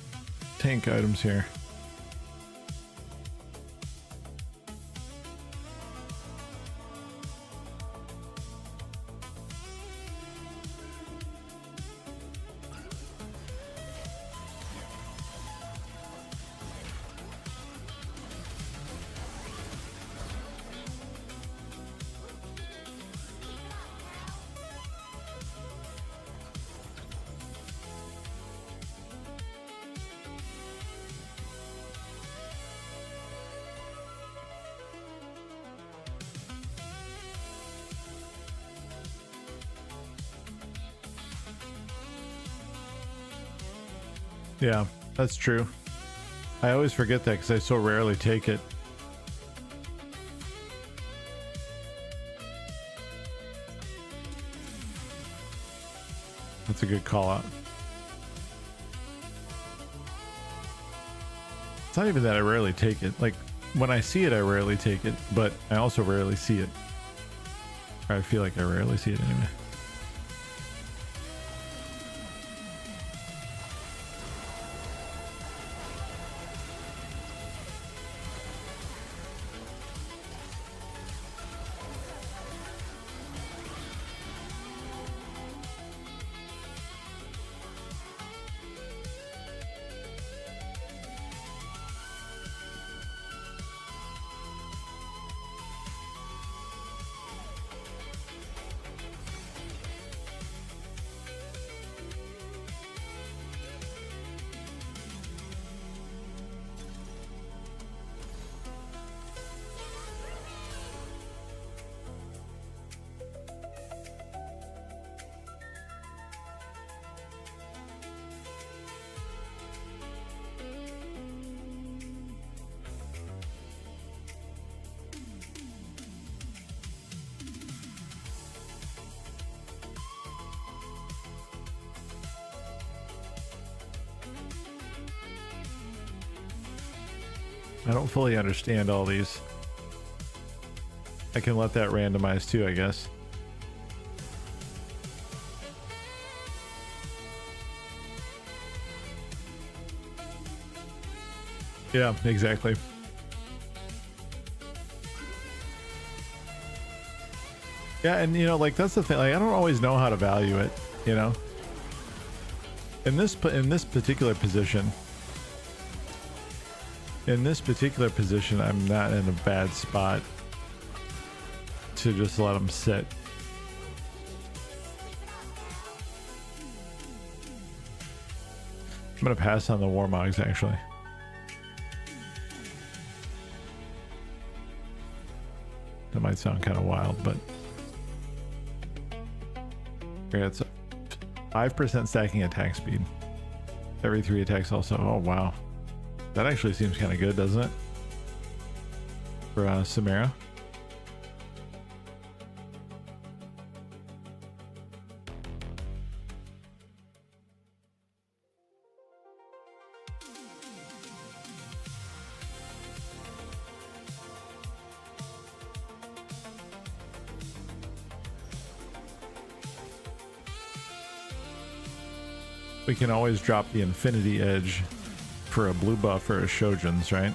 tank items here. Yeah, that's true. I always forget that because I so rarely take it. That's a good call out. It's not even that I rarely take it. Like, when I see it, I rarely take it, but I also rarely see it. Or I feel like I rarely see it anyway. I don't fully understand all these. I can let that randomize too, I guess. Yeah, exactly. Yeah, and you know, like that's the thing. Like, I don't always know how to value it. You know, in this particular position. In this particular position, I'm not in a bad spot to just let them sit. I'm gonna pass on the Warmogs actually. That might sound kind of wild, but yeah, it's 5% stacking attack speed. Every 3 attacks also. Oh wow. That actually seems kind of good, doesn't it? For Samira. We can always drop the Infinity Edge for a blue buff or a Shojin's, right?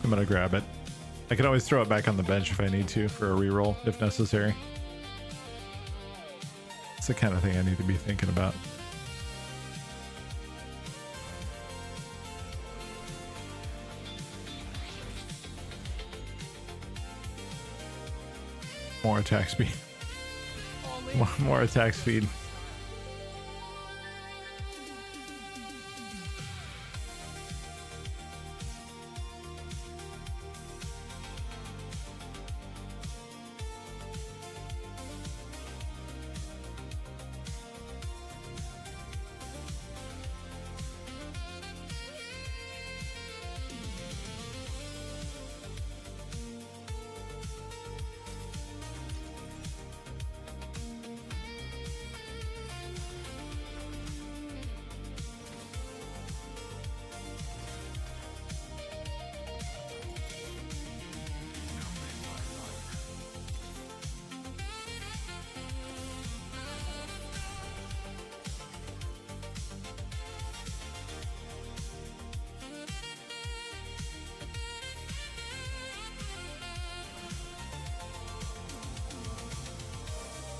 I'm gonna grab it. I can always throw it back on the bench if I need to for a reroll if necessary. It's the kind of thing I need to be thinking about. More attack speed. More attack speed.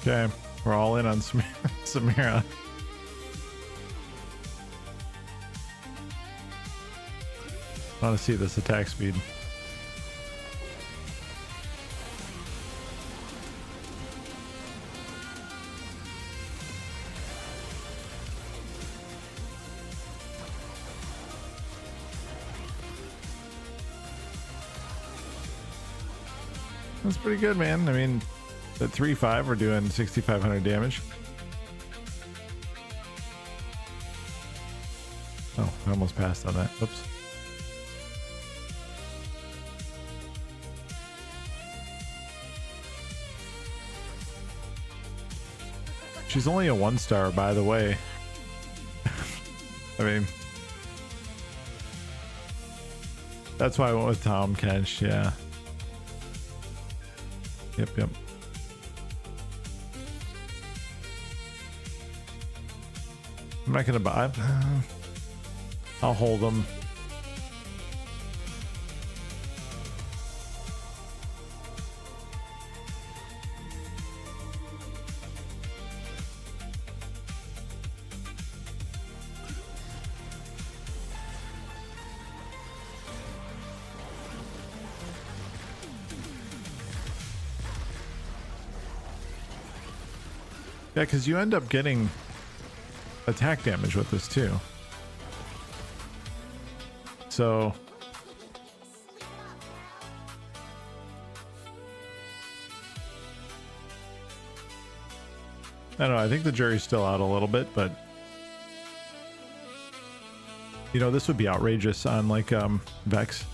Okay, we're all in on Samira. I want to see this attack speed. That's pretty good, man. I mean, at 3-5, we're doing 6,500 damage. Oh, I almost passed on that. Whoops. She's only a 1-star, by the way. I mean, that's why I went with Tom Kench, yeah. Yep. I'm not gonna buy. I'll hold them. Yeah, because you end up getting attack damage with this too. So I don't know, I think the jury's still out a little bit, but you know, this would be outrageous on like Vex.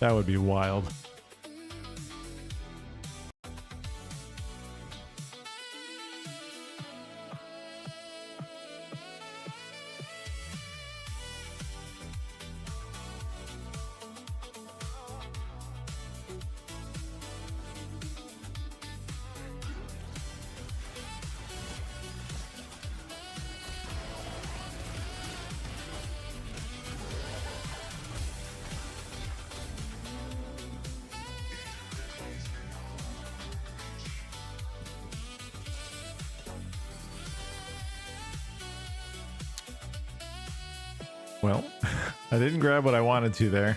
That would be wild. Well, I didn't grab what I wanted to there.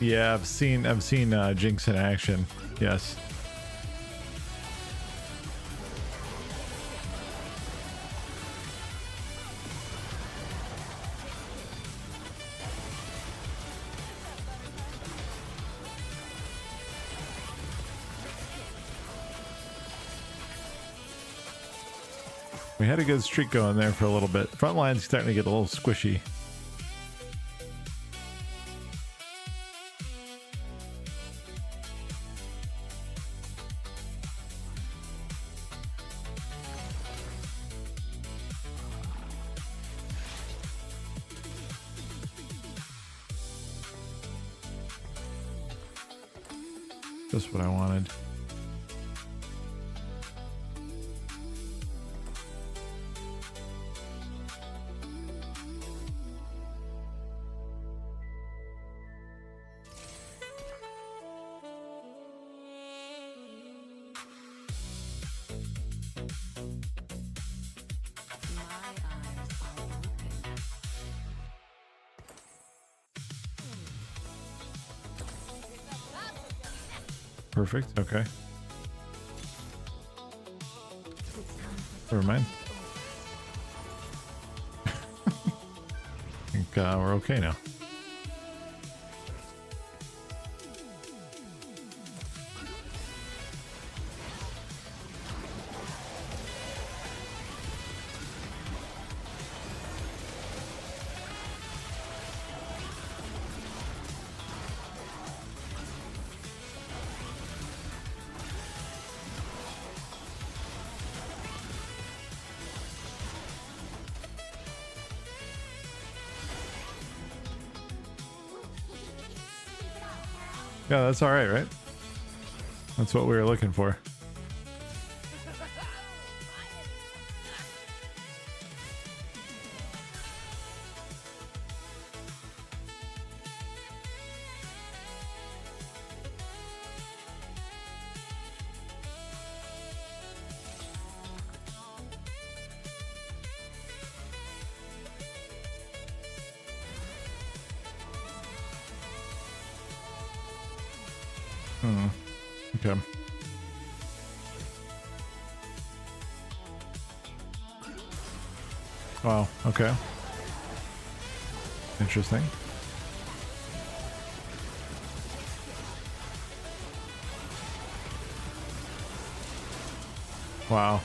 Yeah, I've seen Jinx in action. Yes. We had a good streak going there for a little bit. Front line's starting to get a little squishy. Just what I wanted. Perfect. Okay. Never mind. I think we're okay now. Yeah, that's all right, right? That's what we were looking for. Okay. Wow. Okay. Interesting. Wow.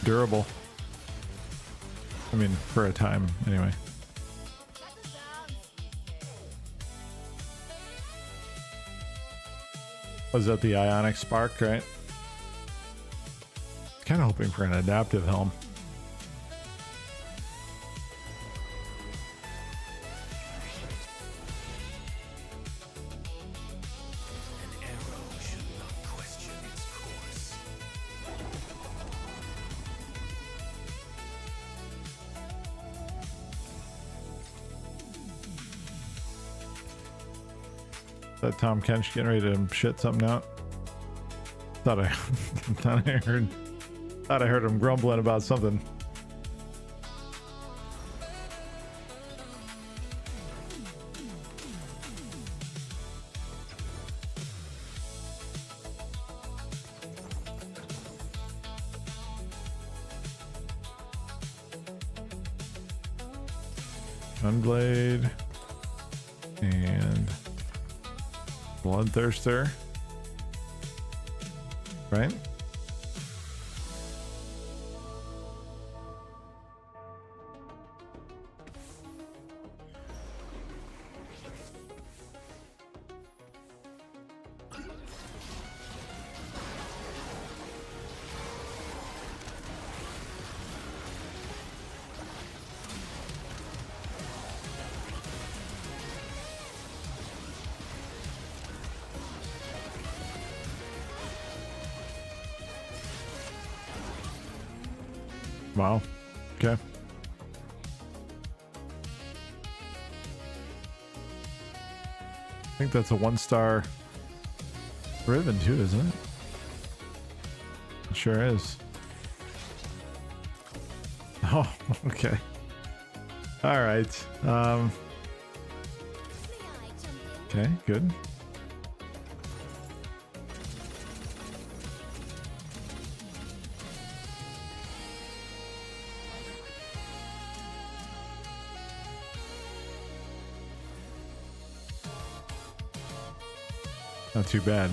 Durable. I mean, for a time, anyway. Was that the Ionic Spark, right? Kind of hoping for an adaptive helm. An arrow should not question its course. That Tom Kench getting ready to shit something out? Thought I heard him grumbling about something. Gunblade and Bloodthirster, right? Wow. Okay. I think that's a 1-star ribbon too, isn't it? It sure is. Oh, okay. All right. Okay, good. Not too bad.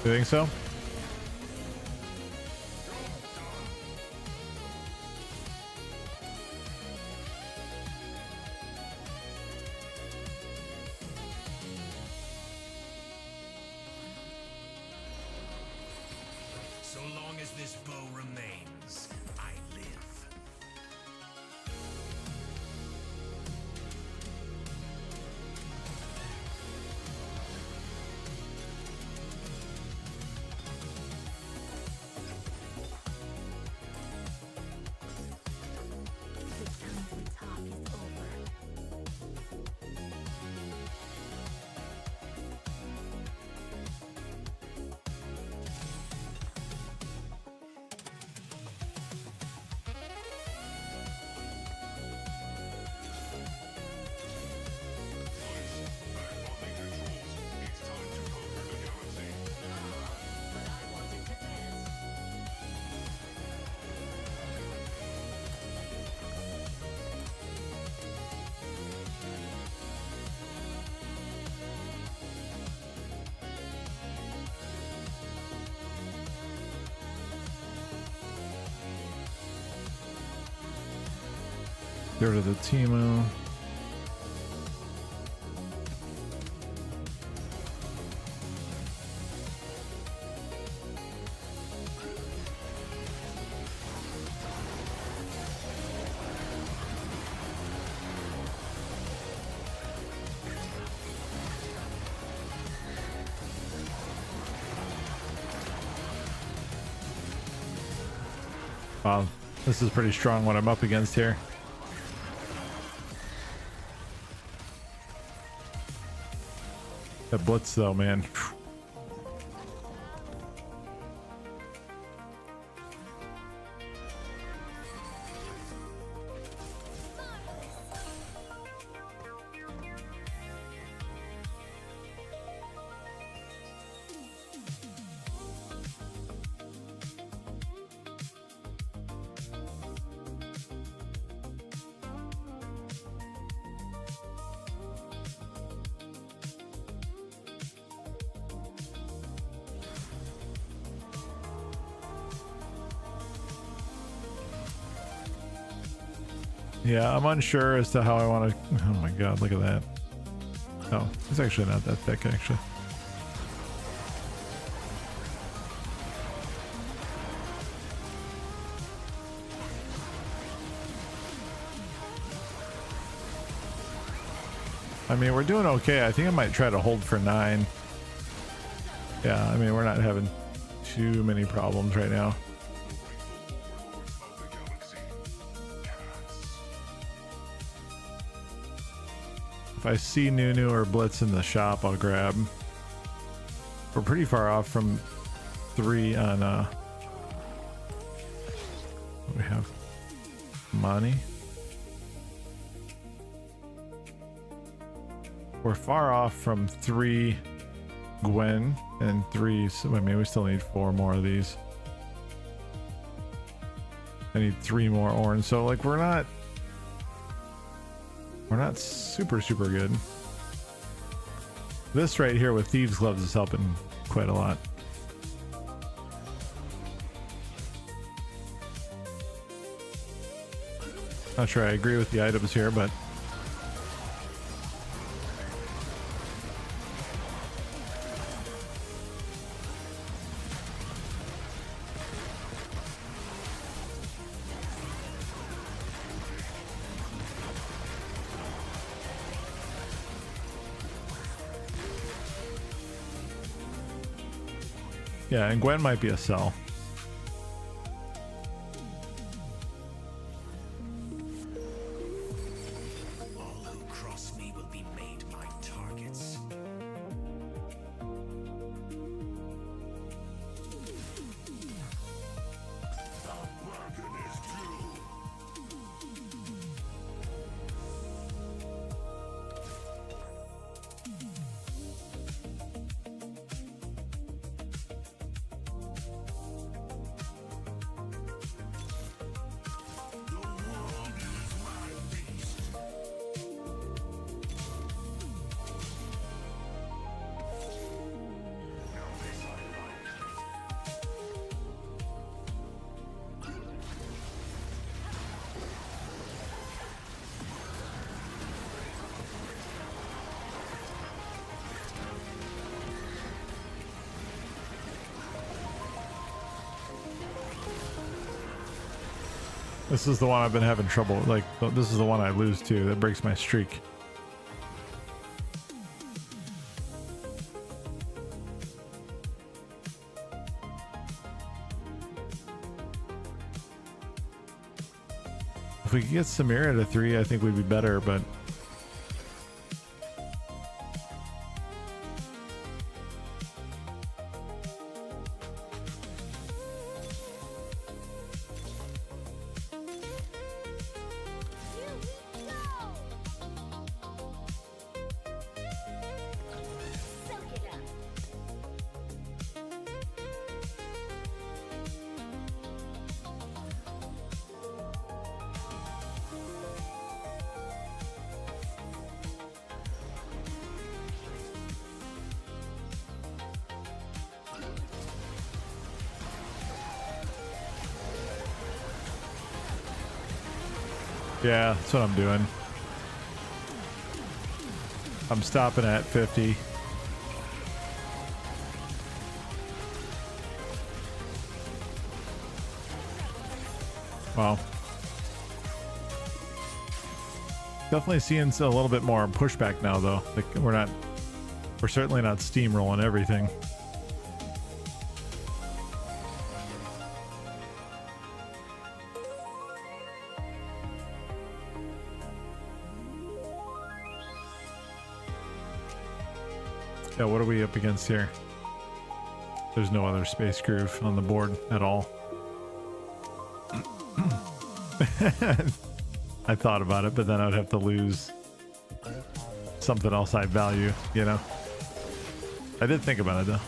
You think so? So long as this bow remains, I live. The time for talk is over. But I wanted to dance. Get rid of the Timu. Wow, this is pretty strong what I'm up against here. That blitz though, man. Yeah, I'm unsure as to how I want to. Oh my god, look at that. Oh, it's actually not that thick, actually. I mean, we're doing okay. I think I might try to hold for 9. Yeah, I mean, we're not having too many problems right now. If I see Nunu or Blitz in the shop, I'll grab. We're pretty far off from 3 on what we have. Money. We're far off from 3 Gwen and 3. So, I mean, we still need 4 more of these. I need 3 more orange. So like we're not super good. This right here with Thieves Gloves is helping quite a lot. Not sure I agree with the items here, but yeah, and Gwen might be a sell. All who cross me will be made my targets. This is the one I've been having trouble. Like, this is the one I lose to that breaks my streak. If we could get Samir at a 3, I think we'd be better, but Here we go! Soak it up. yeah, that's what I'm doing. I'm stopping at 50. Wow. Definitely seeing a little bit more pushback now, though. Like, we're certainly not steamrolling everything. Yeah, what are we up against here? There's no other space groove on the board at all. I thought about it, but then I'd have to lose something else I value, you know? I did think about it, though.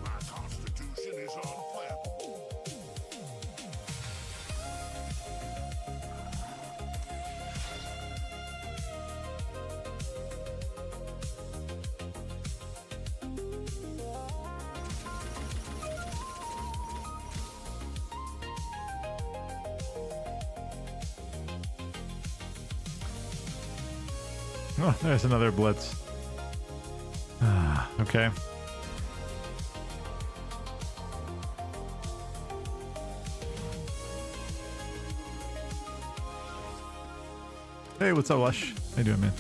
My constitution is unflappable. Oh, there's another blitz. Okay. Hey, what's up, Lush? How you doing, man?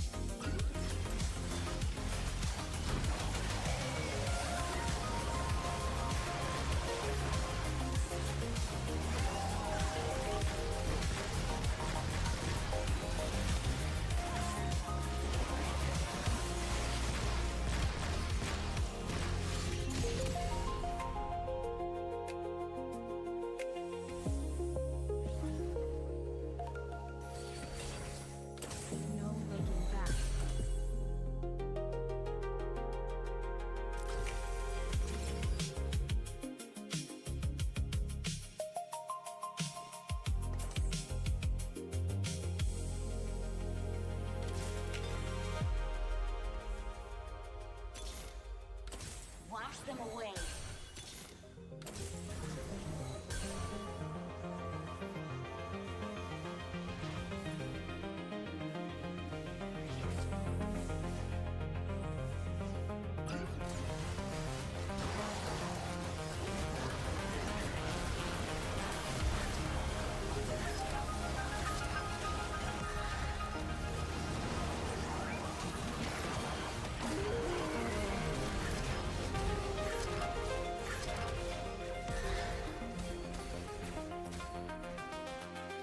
No looking back. Wash them away.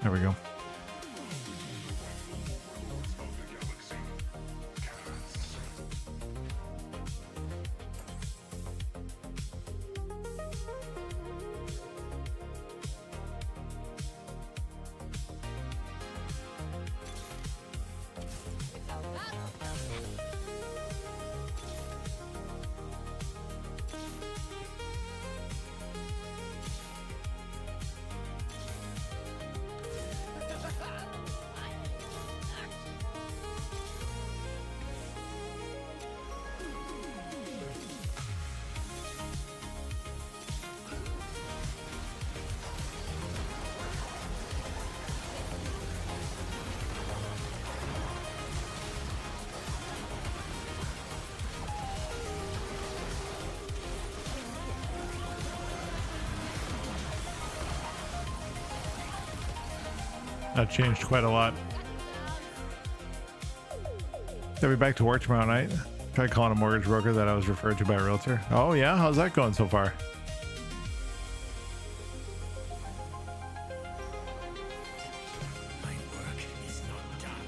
There we go. That changed quite a lot. I'll be back to work tomorrow night. Tried calling a mortgage broker that I was referred to by a realtor. Oh yeah, how's that going so far? My work is not done.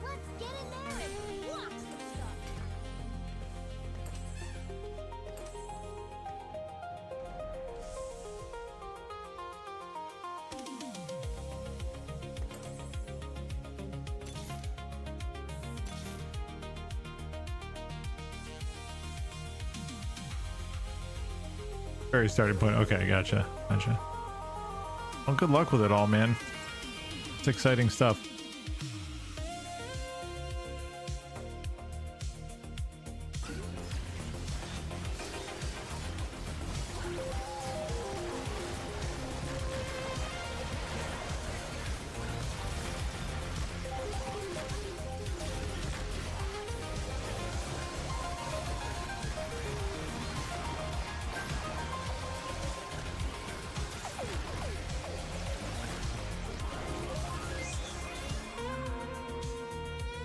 Let's get in there and watch some stuff. Very starting point. Okay, gotcha. Gotcha. Well, good luck with it all, man. It's exciting stuff.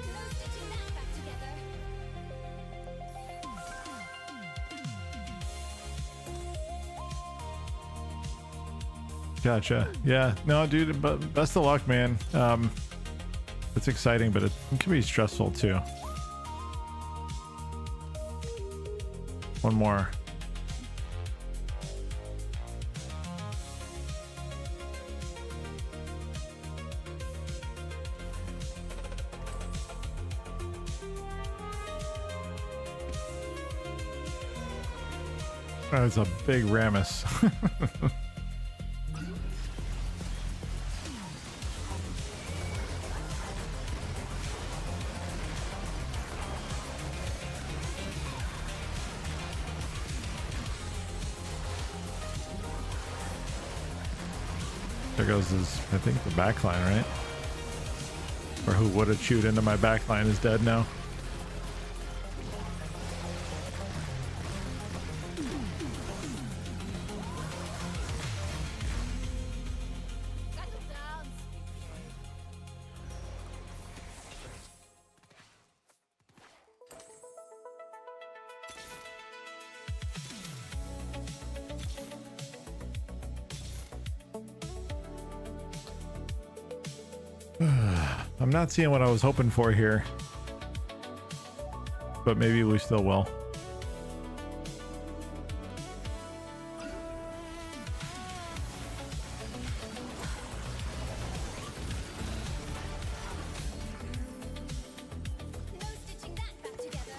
No stitching that back together. Gotcha. Yeah. No, dude, but best of luck, man. It's exciting, but it can be stressful too. One more. That's a big Ramus. There goes his, I think, the backline, right? Or who would have chewed into my backline is dead now. Settle down. I'm not seeing what I was hoping for here, but maybe we still will. No stitching that back together.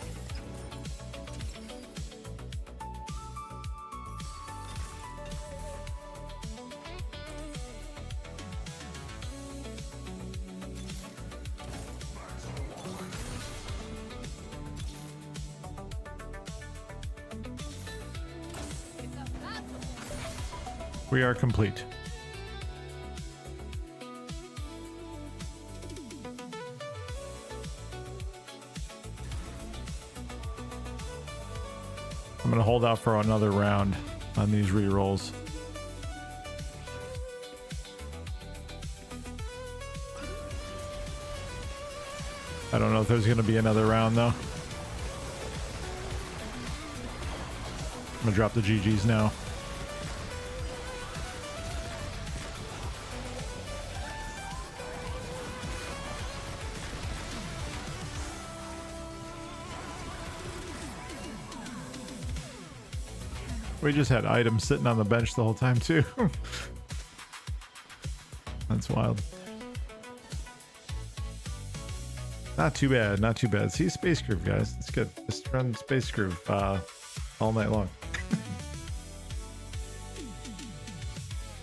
It's a battle. We are complete. I'm gonna hold out for another round on these re-rolls. I don't know if there's gonna be another round though. I'm gonna drop the GGs now. We just had items sitting on the bench the whole time too. That's wild. Not too bad, not too bad. See, Space Groove, guys. It's good. Just run Space Groove all night long.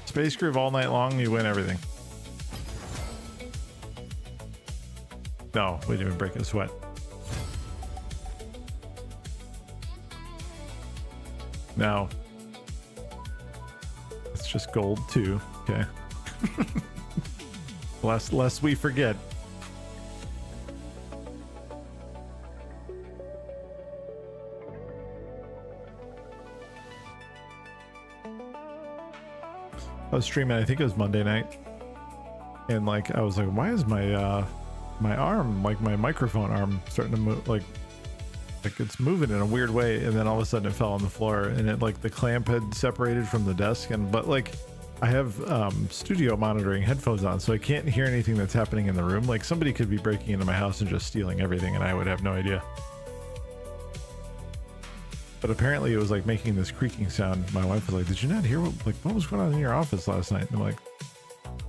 Space Groove all night long, you win everything. No, we didn't even break a sweat. Now, it's just gold too. Okay. lest we forget. I was streaming, I think it was Monday night, and like I was like, why is my my arm, like my microphone arm, starting to move, like it's moving in a weird way, and then all of a sudden it fell on the floor, and it like the clamp had separated from the desk, and but like I have studio monitoring headphones on, so I can't hear anything that's happening in the room. Like somebody could be breaking into my house and just stealing everything, and I would have no idea. But apparently it was like making this creaking sound. My wife was like, did you not hear what was going on in your office last night? And I'm like,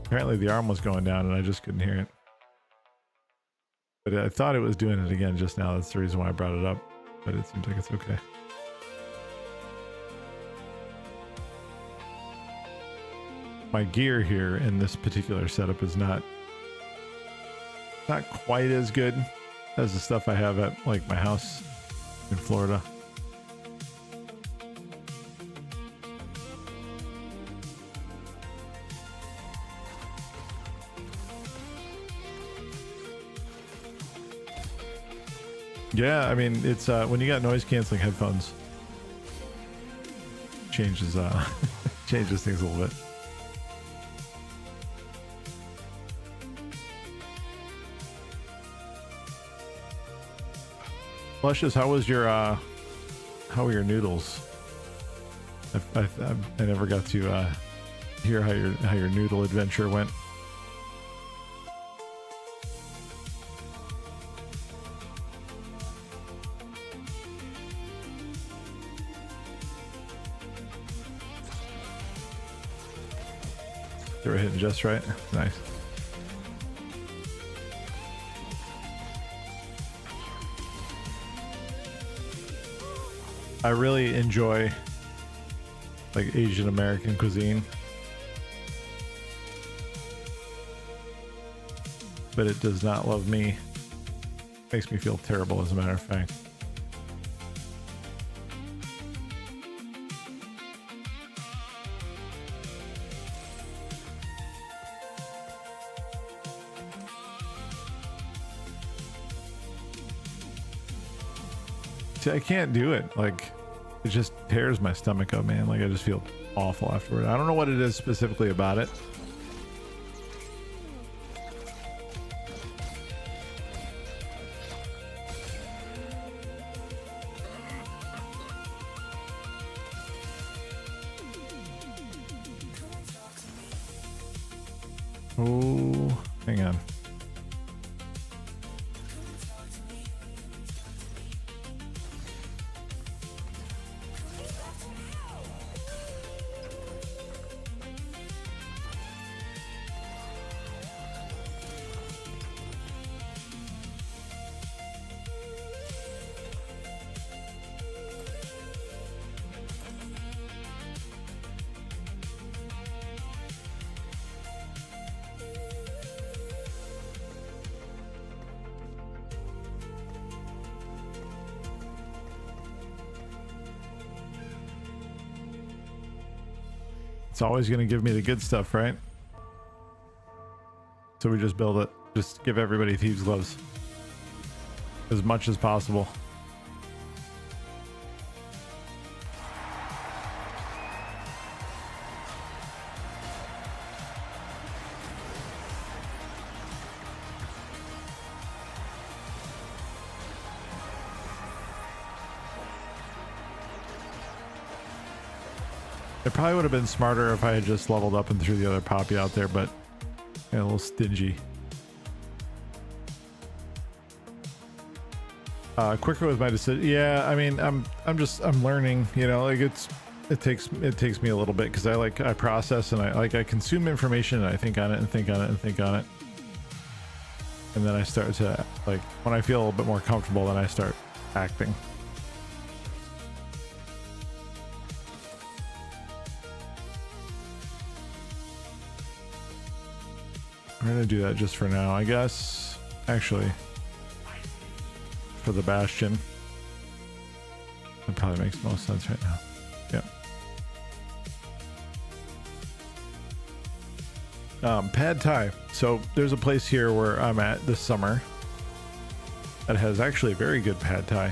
apparently the arm was going down and I just couldn't hear it. But I thought it was doing it again just now. That's the reason why I brought it up. But it seems like it's okay. My gear here in this particular setup is not quite as good as the stuff I have at like my house in Florida. Yeah, I mean, it's when you got noise canceling headphones, changes changes things a little bit. Luscious, how was your how were your noodles? I never got to hear how your noodle adventure went. They were hitting just right. Nice. I really enjoy like Asian American cuisine, but it does not love me. Makes me feel terrible, as a matter of fact. See, I can't do it. Like, it just tears my stomach up, man. Like, I just feel awful afterward. I don't know what it is specifically about it. Oh, hang on. It's always going to give me the good stuff, right? So we just build it. Just give everybody thieves' gloves as much as possible. It probably would have been smarter if I had just leveled up and threw the other poppy out there, but yeah, a little stingy. Quicker with my decision. Yeah, I mean, I'm learning, you know, like it takes me a little bit because I process and I consume information and I think on it and think on it and think on it. And then I start to, like, when I feel a little bit more comfortable, then I start acting. I'm gonna do that just for now, I guess. Actually, for the Bastion, it probably makes most sense right now. Yeah. Pad Thai. So there's a place here where I'm at this summer that has actually very good Pad Thai,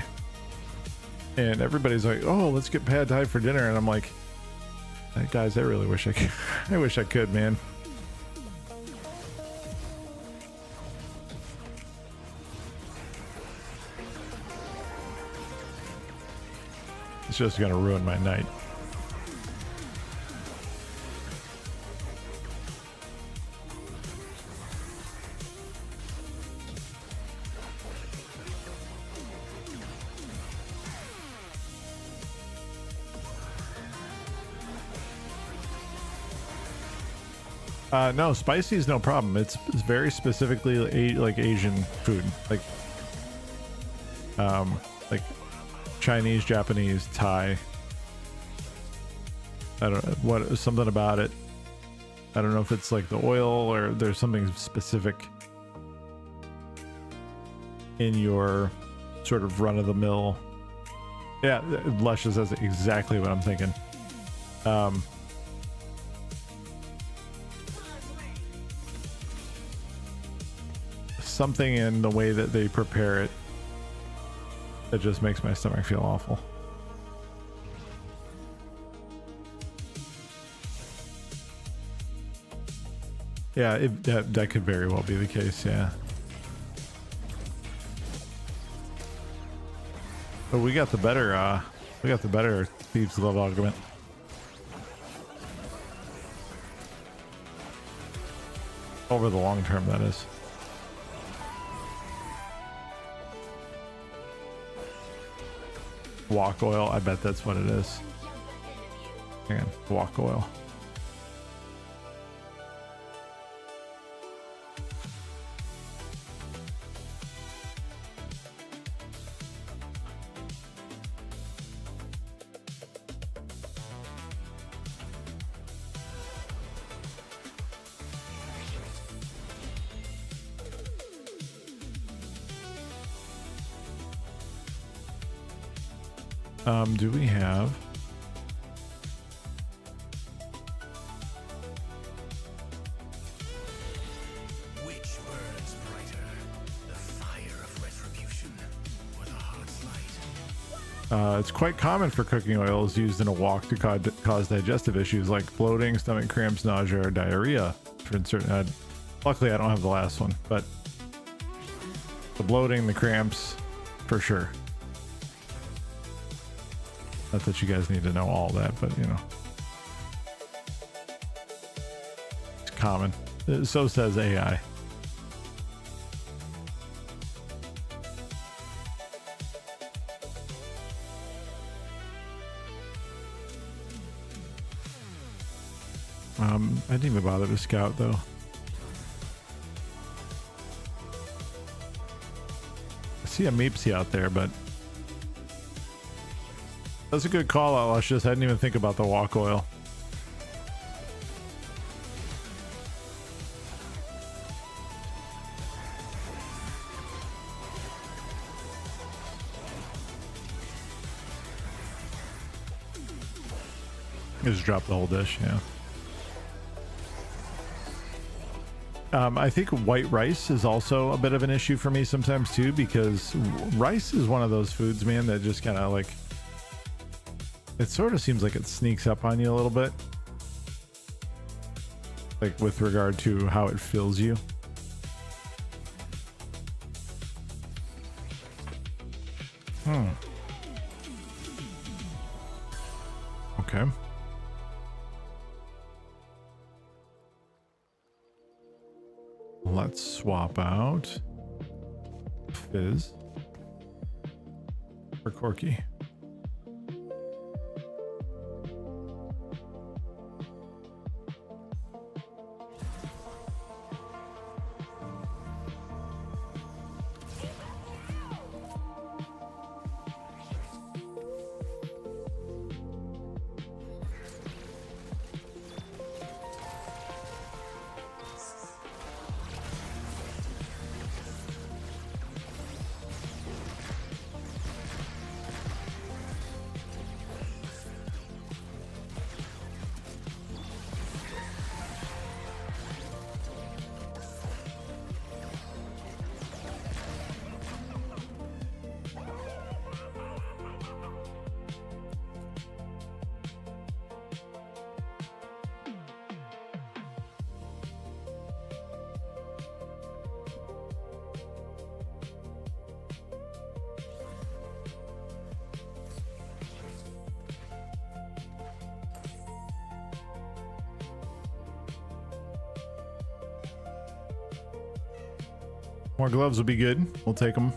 and everybody's like, "Oh, let's get Pad Thai for dinner," and I'm like, Guys, I really wish I could. I wish I could, man. It's just gonna ruin my night. No, spicy is no problem. It's very specifically like Asian food, like Chinese, Japanese, Thai. I don't know what, something about it. I don't know if it's like the oil or there's something specific in your sort of run of the mill. Yeah, Luscious, that's exactly what I'm thinking. Something in the way that they prepare it that just makes my stomach feel awful. Yeah, that could very well be the case, yeah. But we got the better Thieves' Glove argument. Over the long term, that is. Wok oil, I bet that's what it is. Hang on, wok oil. Do we have? Which burns brighter, the fire of retribution or the heart's light? It's quite common for cooking oils used in a wok to cause digestive issues like bloating, stomach cramps, nausea, or diarrhea. For certain, luckily I don't have the last one, but the bloating, the cramps, for sure. Not that you guys need to know all that, but you know, it's common. So says AI. I didn't even bother to scout though. I see a Meepsy out there, but that's a good call out, Luscious. I didn't even think about the wok oil. Just drop the whole dish, yeah. I think white rice is also a bit of an issue for me sometimes too, because rice is one of those foods, man, that just kind of like, it sort of seems like it sneaks up on you a little bit, like with regard to how it fills you. Okay. Let's swap out Fizz for Corky. More gloves will be good. We'll take them.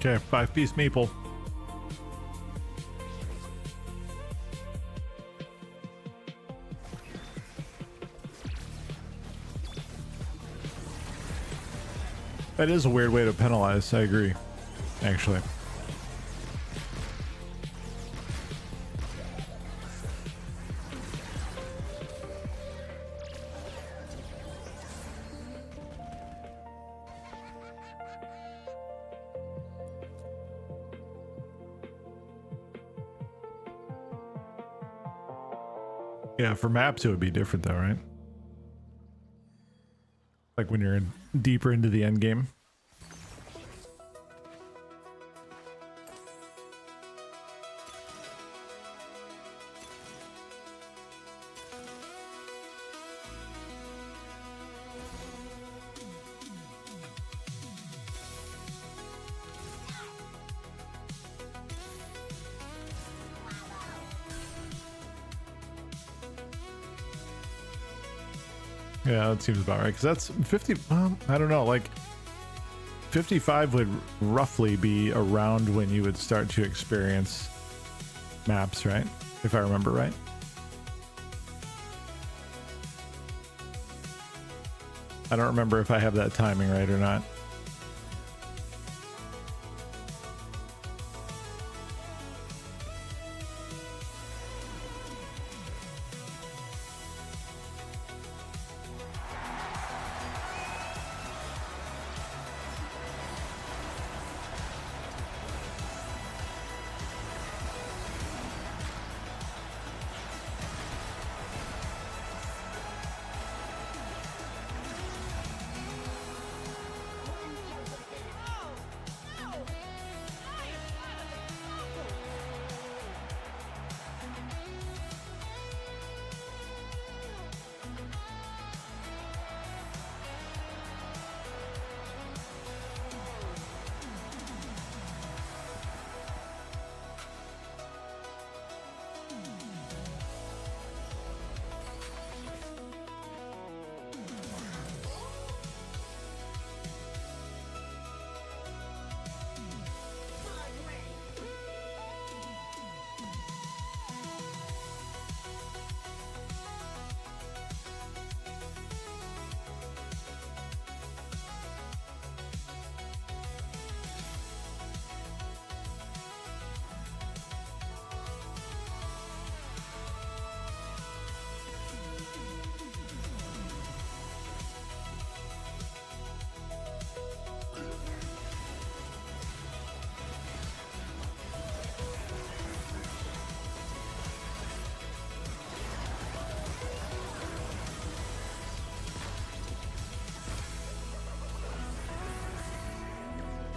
Okay, 5-piece maple. That is a weird way to penalize, I agree, actually. Yeah, for maps it would be different though, right? Like when you're deeper into the end game. Yeah, that seems about right. Because that's 50. I don't know. Like 55 would roughly be around when you would start to experience maps, right? If I remember right. I don't remember if I have that timing right or not.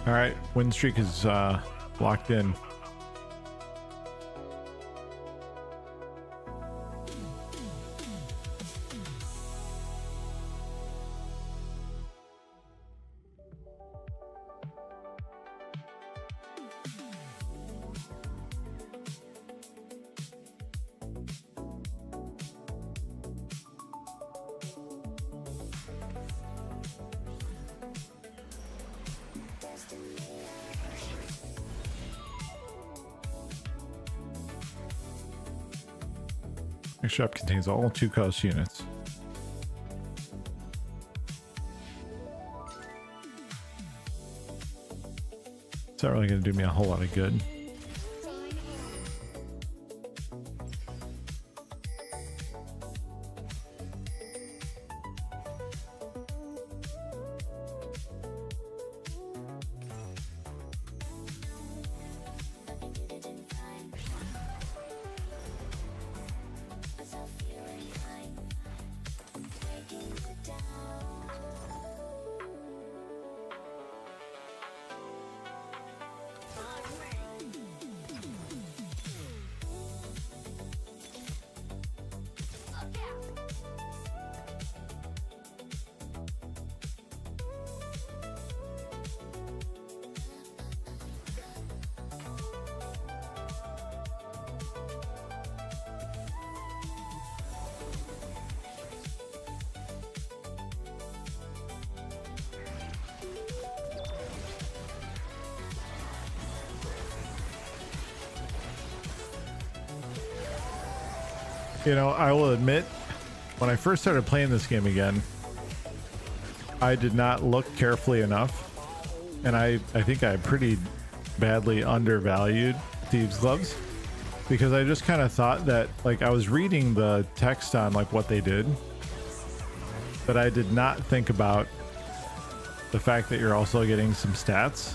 All right, win streak is locked in. Your shop contains all 2 cost units. not really going to do me a whole lot of good. You know, I will admit, when I first started playing this game again, I did not look carefully enough, and I think I pretty badly undervalued Thieves Gloves, because I just kind of thought that, like, I was reading the text on like what they did, but I did not think about the fact that you're also getting some stats.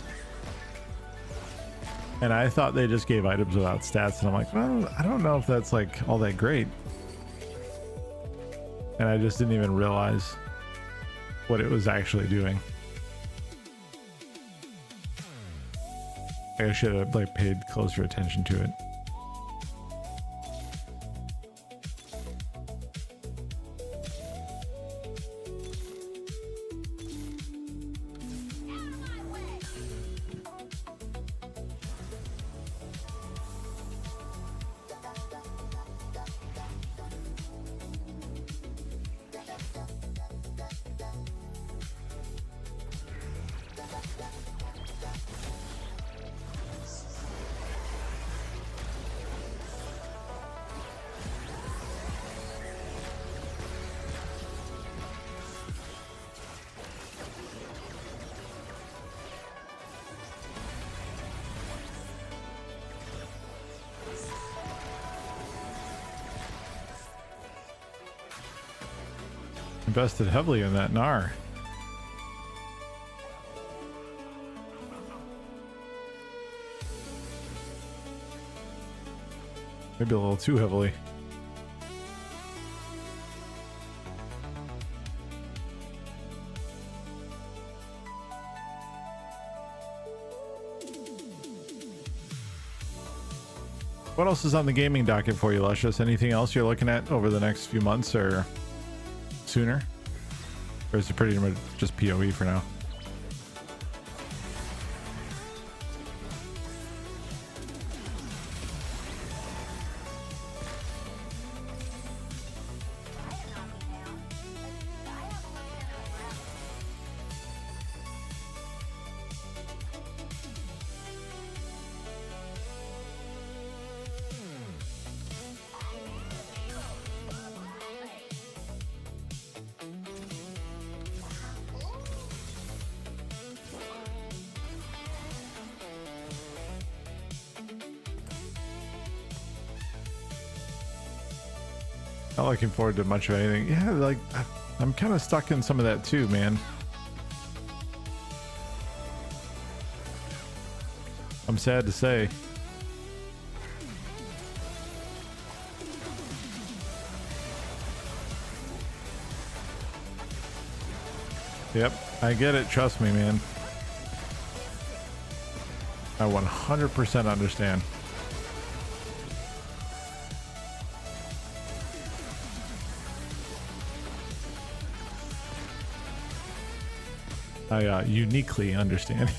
And I thought they just gave items without stats, and I'm like, well, I don't know if that's like all that great. And I just didn't even realize what it was actually doing. I should have like paid closer attention to it. Invested heavily in that Gnar. Maybe a little too heavily. What else is on the gaming docket for you, Luscious? Anything else you're looking at over the next few months or sooner? Or is it pretty much just PoE for now? Not looking forward to much of anything. Yeah, like I'm kind of stuck in some of that too, man. I'm sad to say. Yep, I get it. Trust me, man. I 100% understand. I uniquely understand.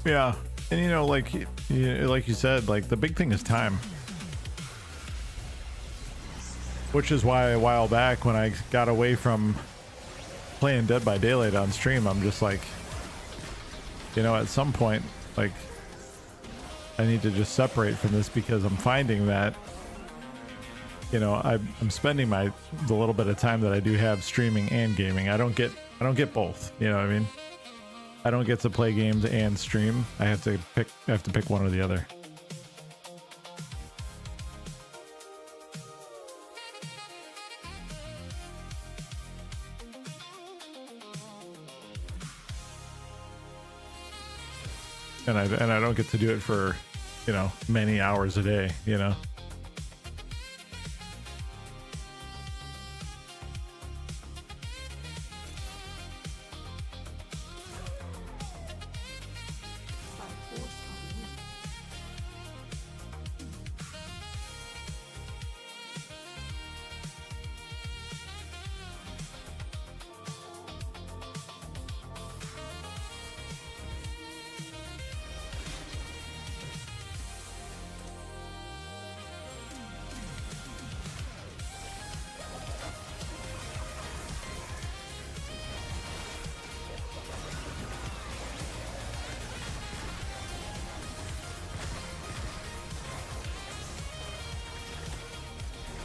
Yeah, and you know, like you said, like the big thing is time. Which is why a while back when I got away from playing Dead by Daylight on stream, I'm just like, you know, at some point, like, I need to just separate from this because I'm finding that, you know, I'm spending the little bit of time that I do have streaming and gaming. I don't get both. You know what I mean? I don't get to play games and stream. I have to pick one or the other. And I don't get to do it for, you know, many hours a day, you know.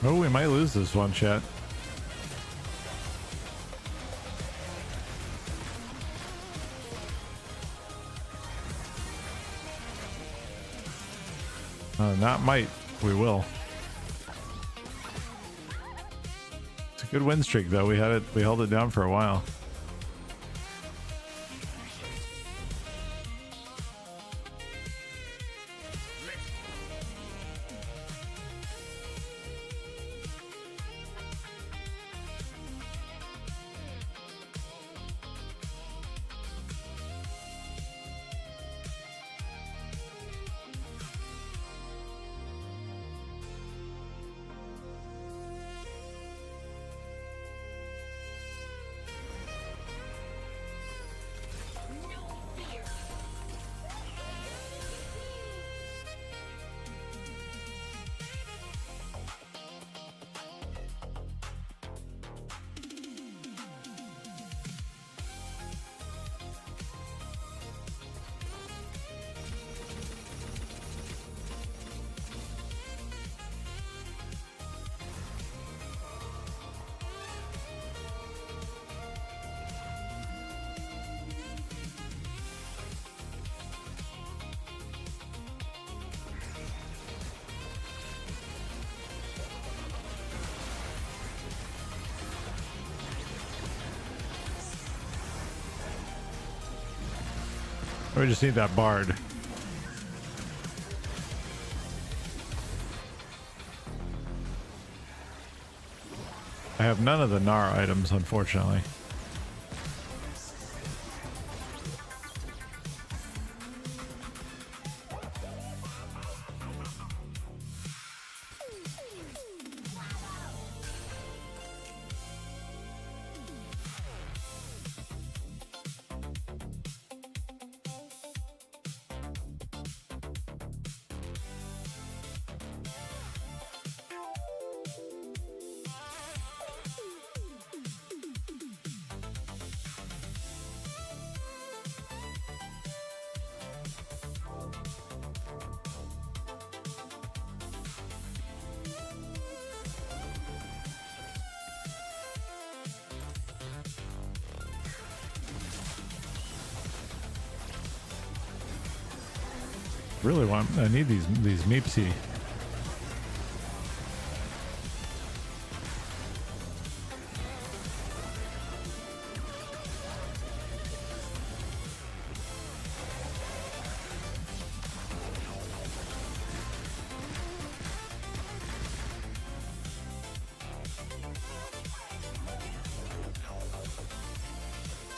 Oh, we might lose this one, chat. Not might. We will. It's a good win streak, though. We held it down for a while. We just need that bard. I have none of the Gnar items, unfortunately. Really want, I need these meepsy.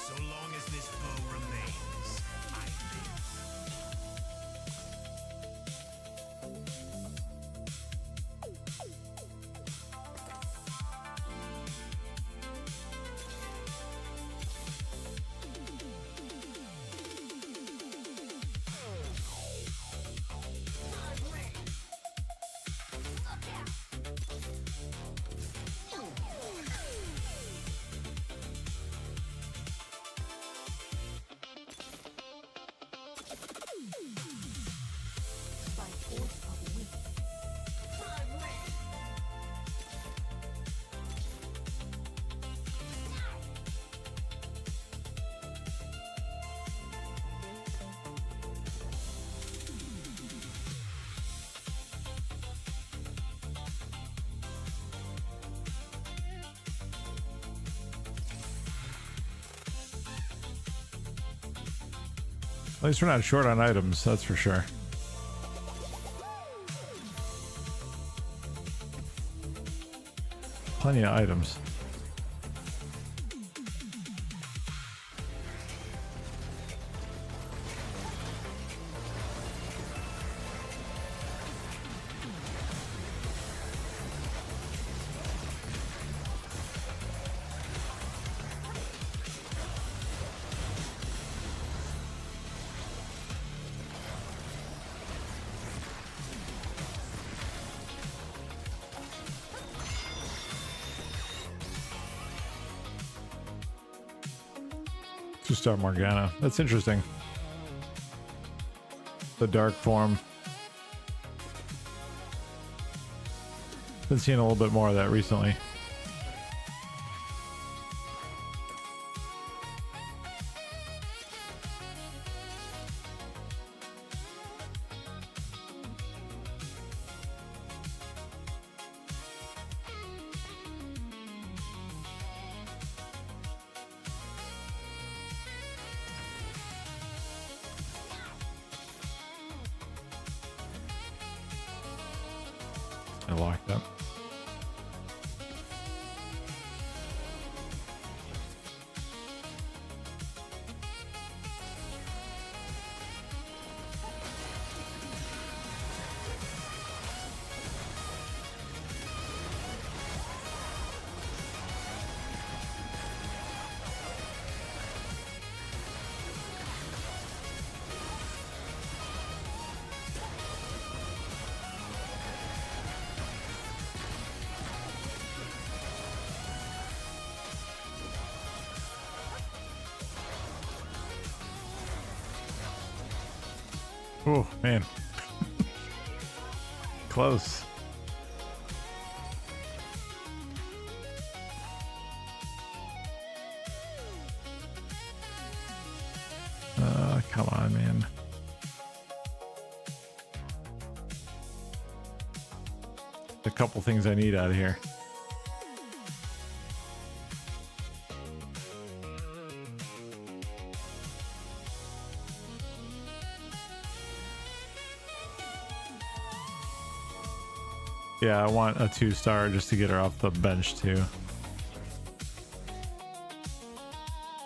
So long as this bow remains, I live. At least we're not short on items, that's for sure. Plenty of items. Two-star Morgana. That's interesting. The dark form. Been seeing a little bit more of that recently. I locked up. Oh, man. Close. Come on, man. A couple things I need out of here. Yeah, I want a 2-star just to get her off the bench too.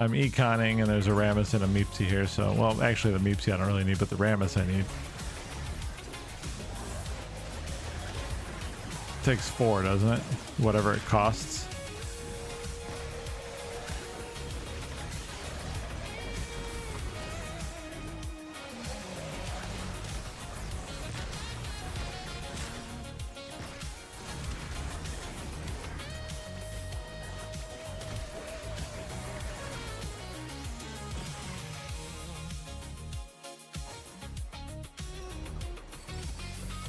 I'm econing and there's a Rammus and a Meepsy here, so well actually the Meepsy I don't really need, but the Rammus I need. Takes 4, doesn't it? Whatever it costs.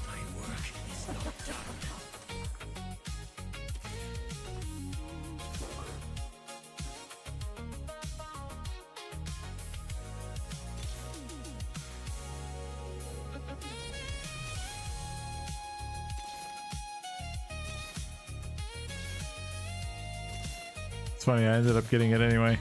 My work is not done. It's funny, I ended up getting it anyway.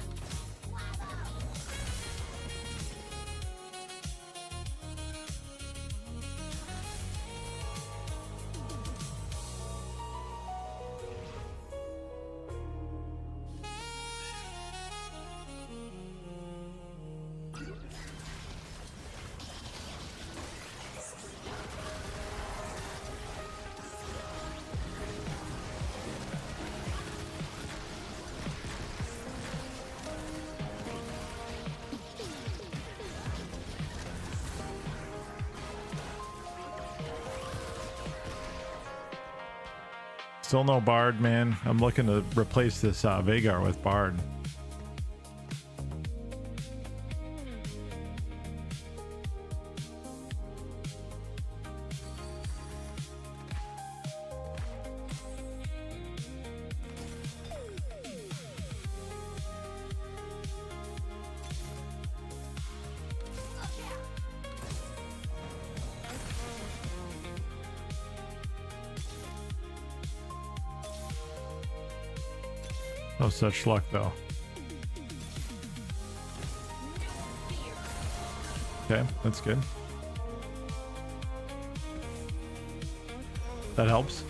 Still no Bard, man. I'm looking to replace this Vagar with Bard. No such luck, though. Okay, that's good. That helps.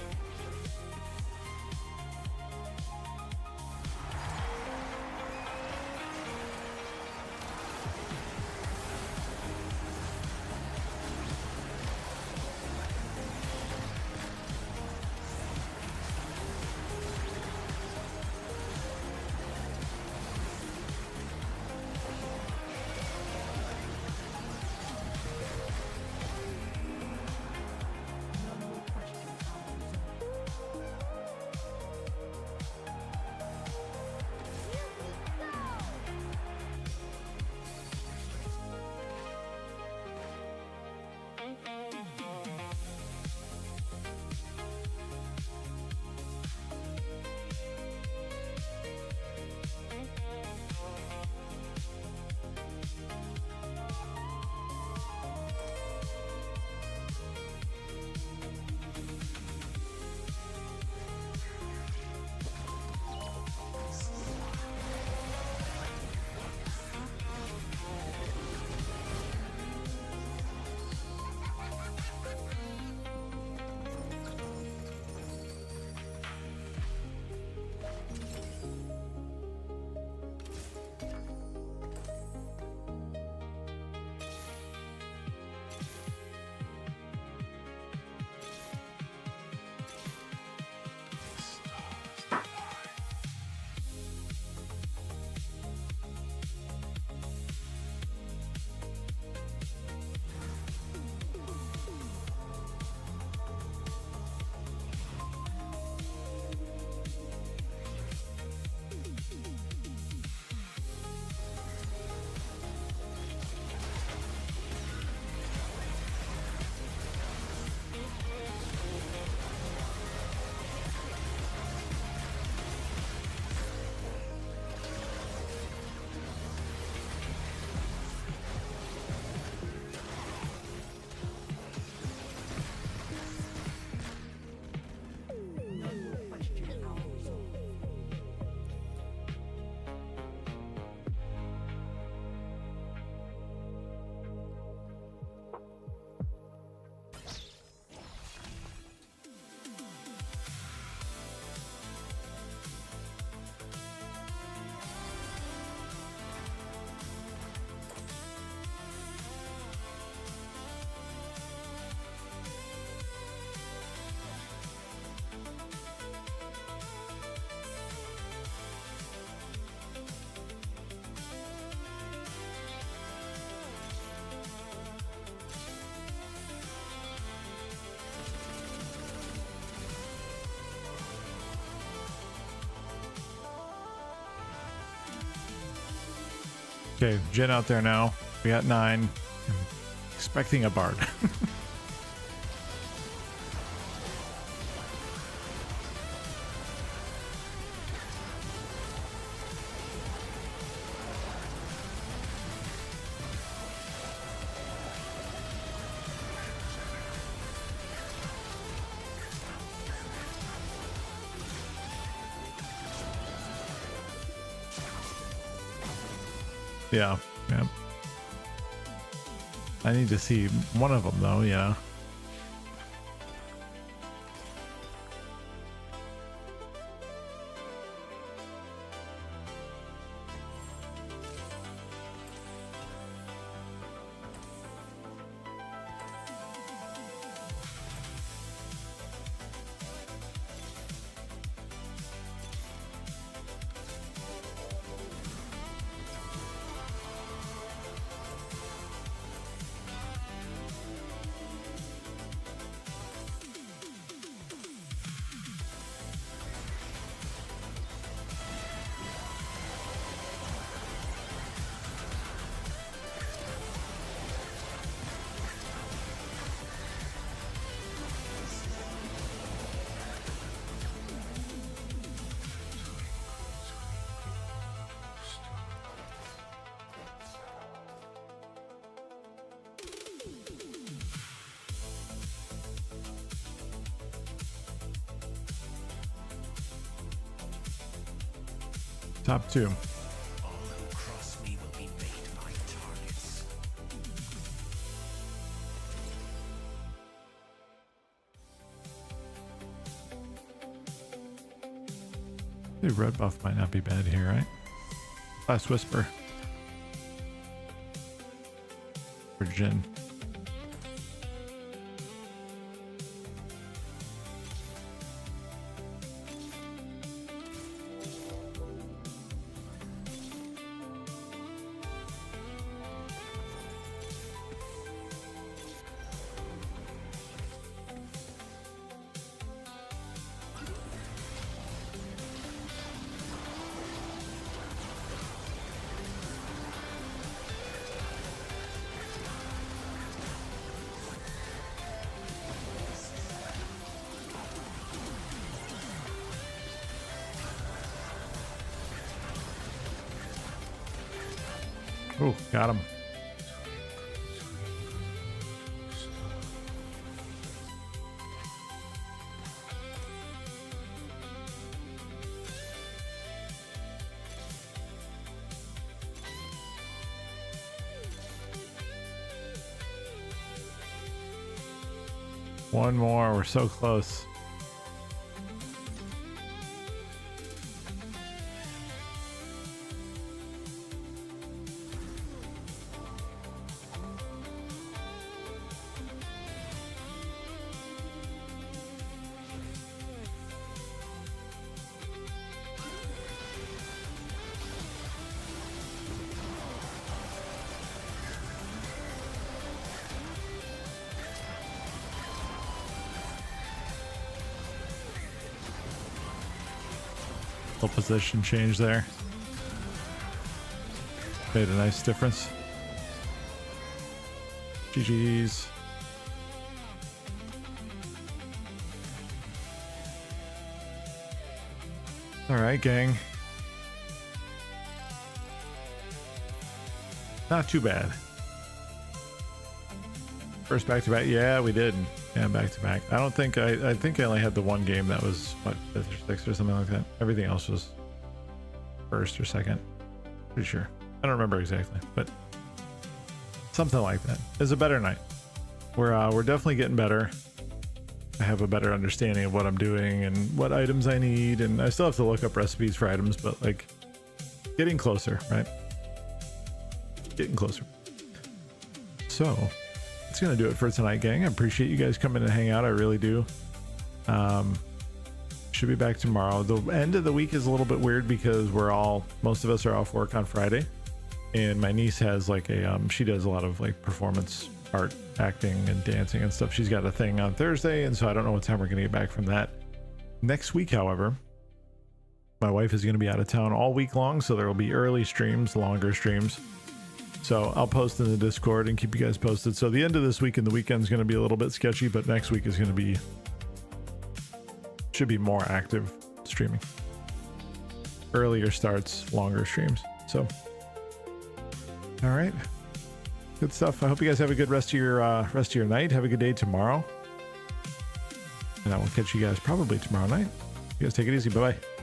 Okay, Jen out there now. We got 9. Expecting a Bard. Yeah, yeah. I need to see one of them though, yeah. Top 2. All who cross me will be made my targets. The red buff might not be bad here, right? Last whisper. For Jin. Oh, got him. One more. We're so close. Little position change there. Made a nice difference. GG's. All right, gang. Not too bad. First back-to-back. Yeah, we did. Yeah, back-to-back. I don't think I think I only had the one game that was what, 5th or 6th or something like that. Everything else was first or second. Pretty sure. I don't remember exactly, but something like that. It's a better night. We're definitely getting better. I have a better understanding of what I'm doing and what items I need, and I still have to look up recipes for items, but like getting closer, right? Getting closer. So that's gonna do it for tonight, gang. I appreciate you guys coming to hang out. I really do. Should be back tomorrow. The end of the week is a little bit weird because most of us are off work on Friday, and my niece has like a she does a lot of like performance art, acting and dancing and stuff. She's got a thing on Thursday, and so I don't know what time we're gonna get back from that. Next week, however, my wife is gonna be out of town all week long, so there will be early streams, longer streams. So I'll post in the Discord and keep you guys posted. So the end of this week and the weekend is going to be a little bit sketchy, but next week is going to be, should be more active streaming. Earlier starts, longer streams. So, all right, good stuff. I hope you guys have a good rest of your night. Have a good day tomorrow, and I will catch you guys probably tomorrow night. You guys take it easy. Bye bye.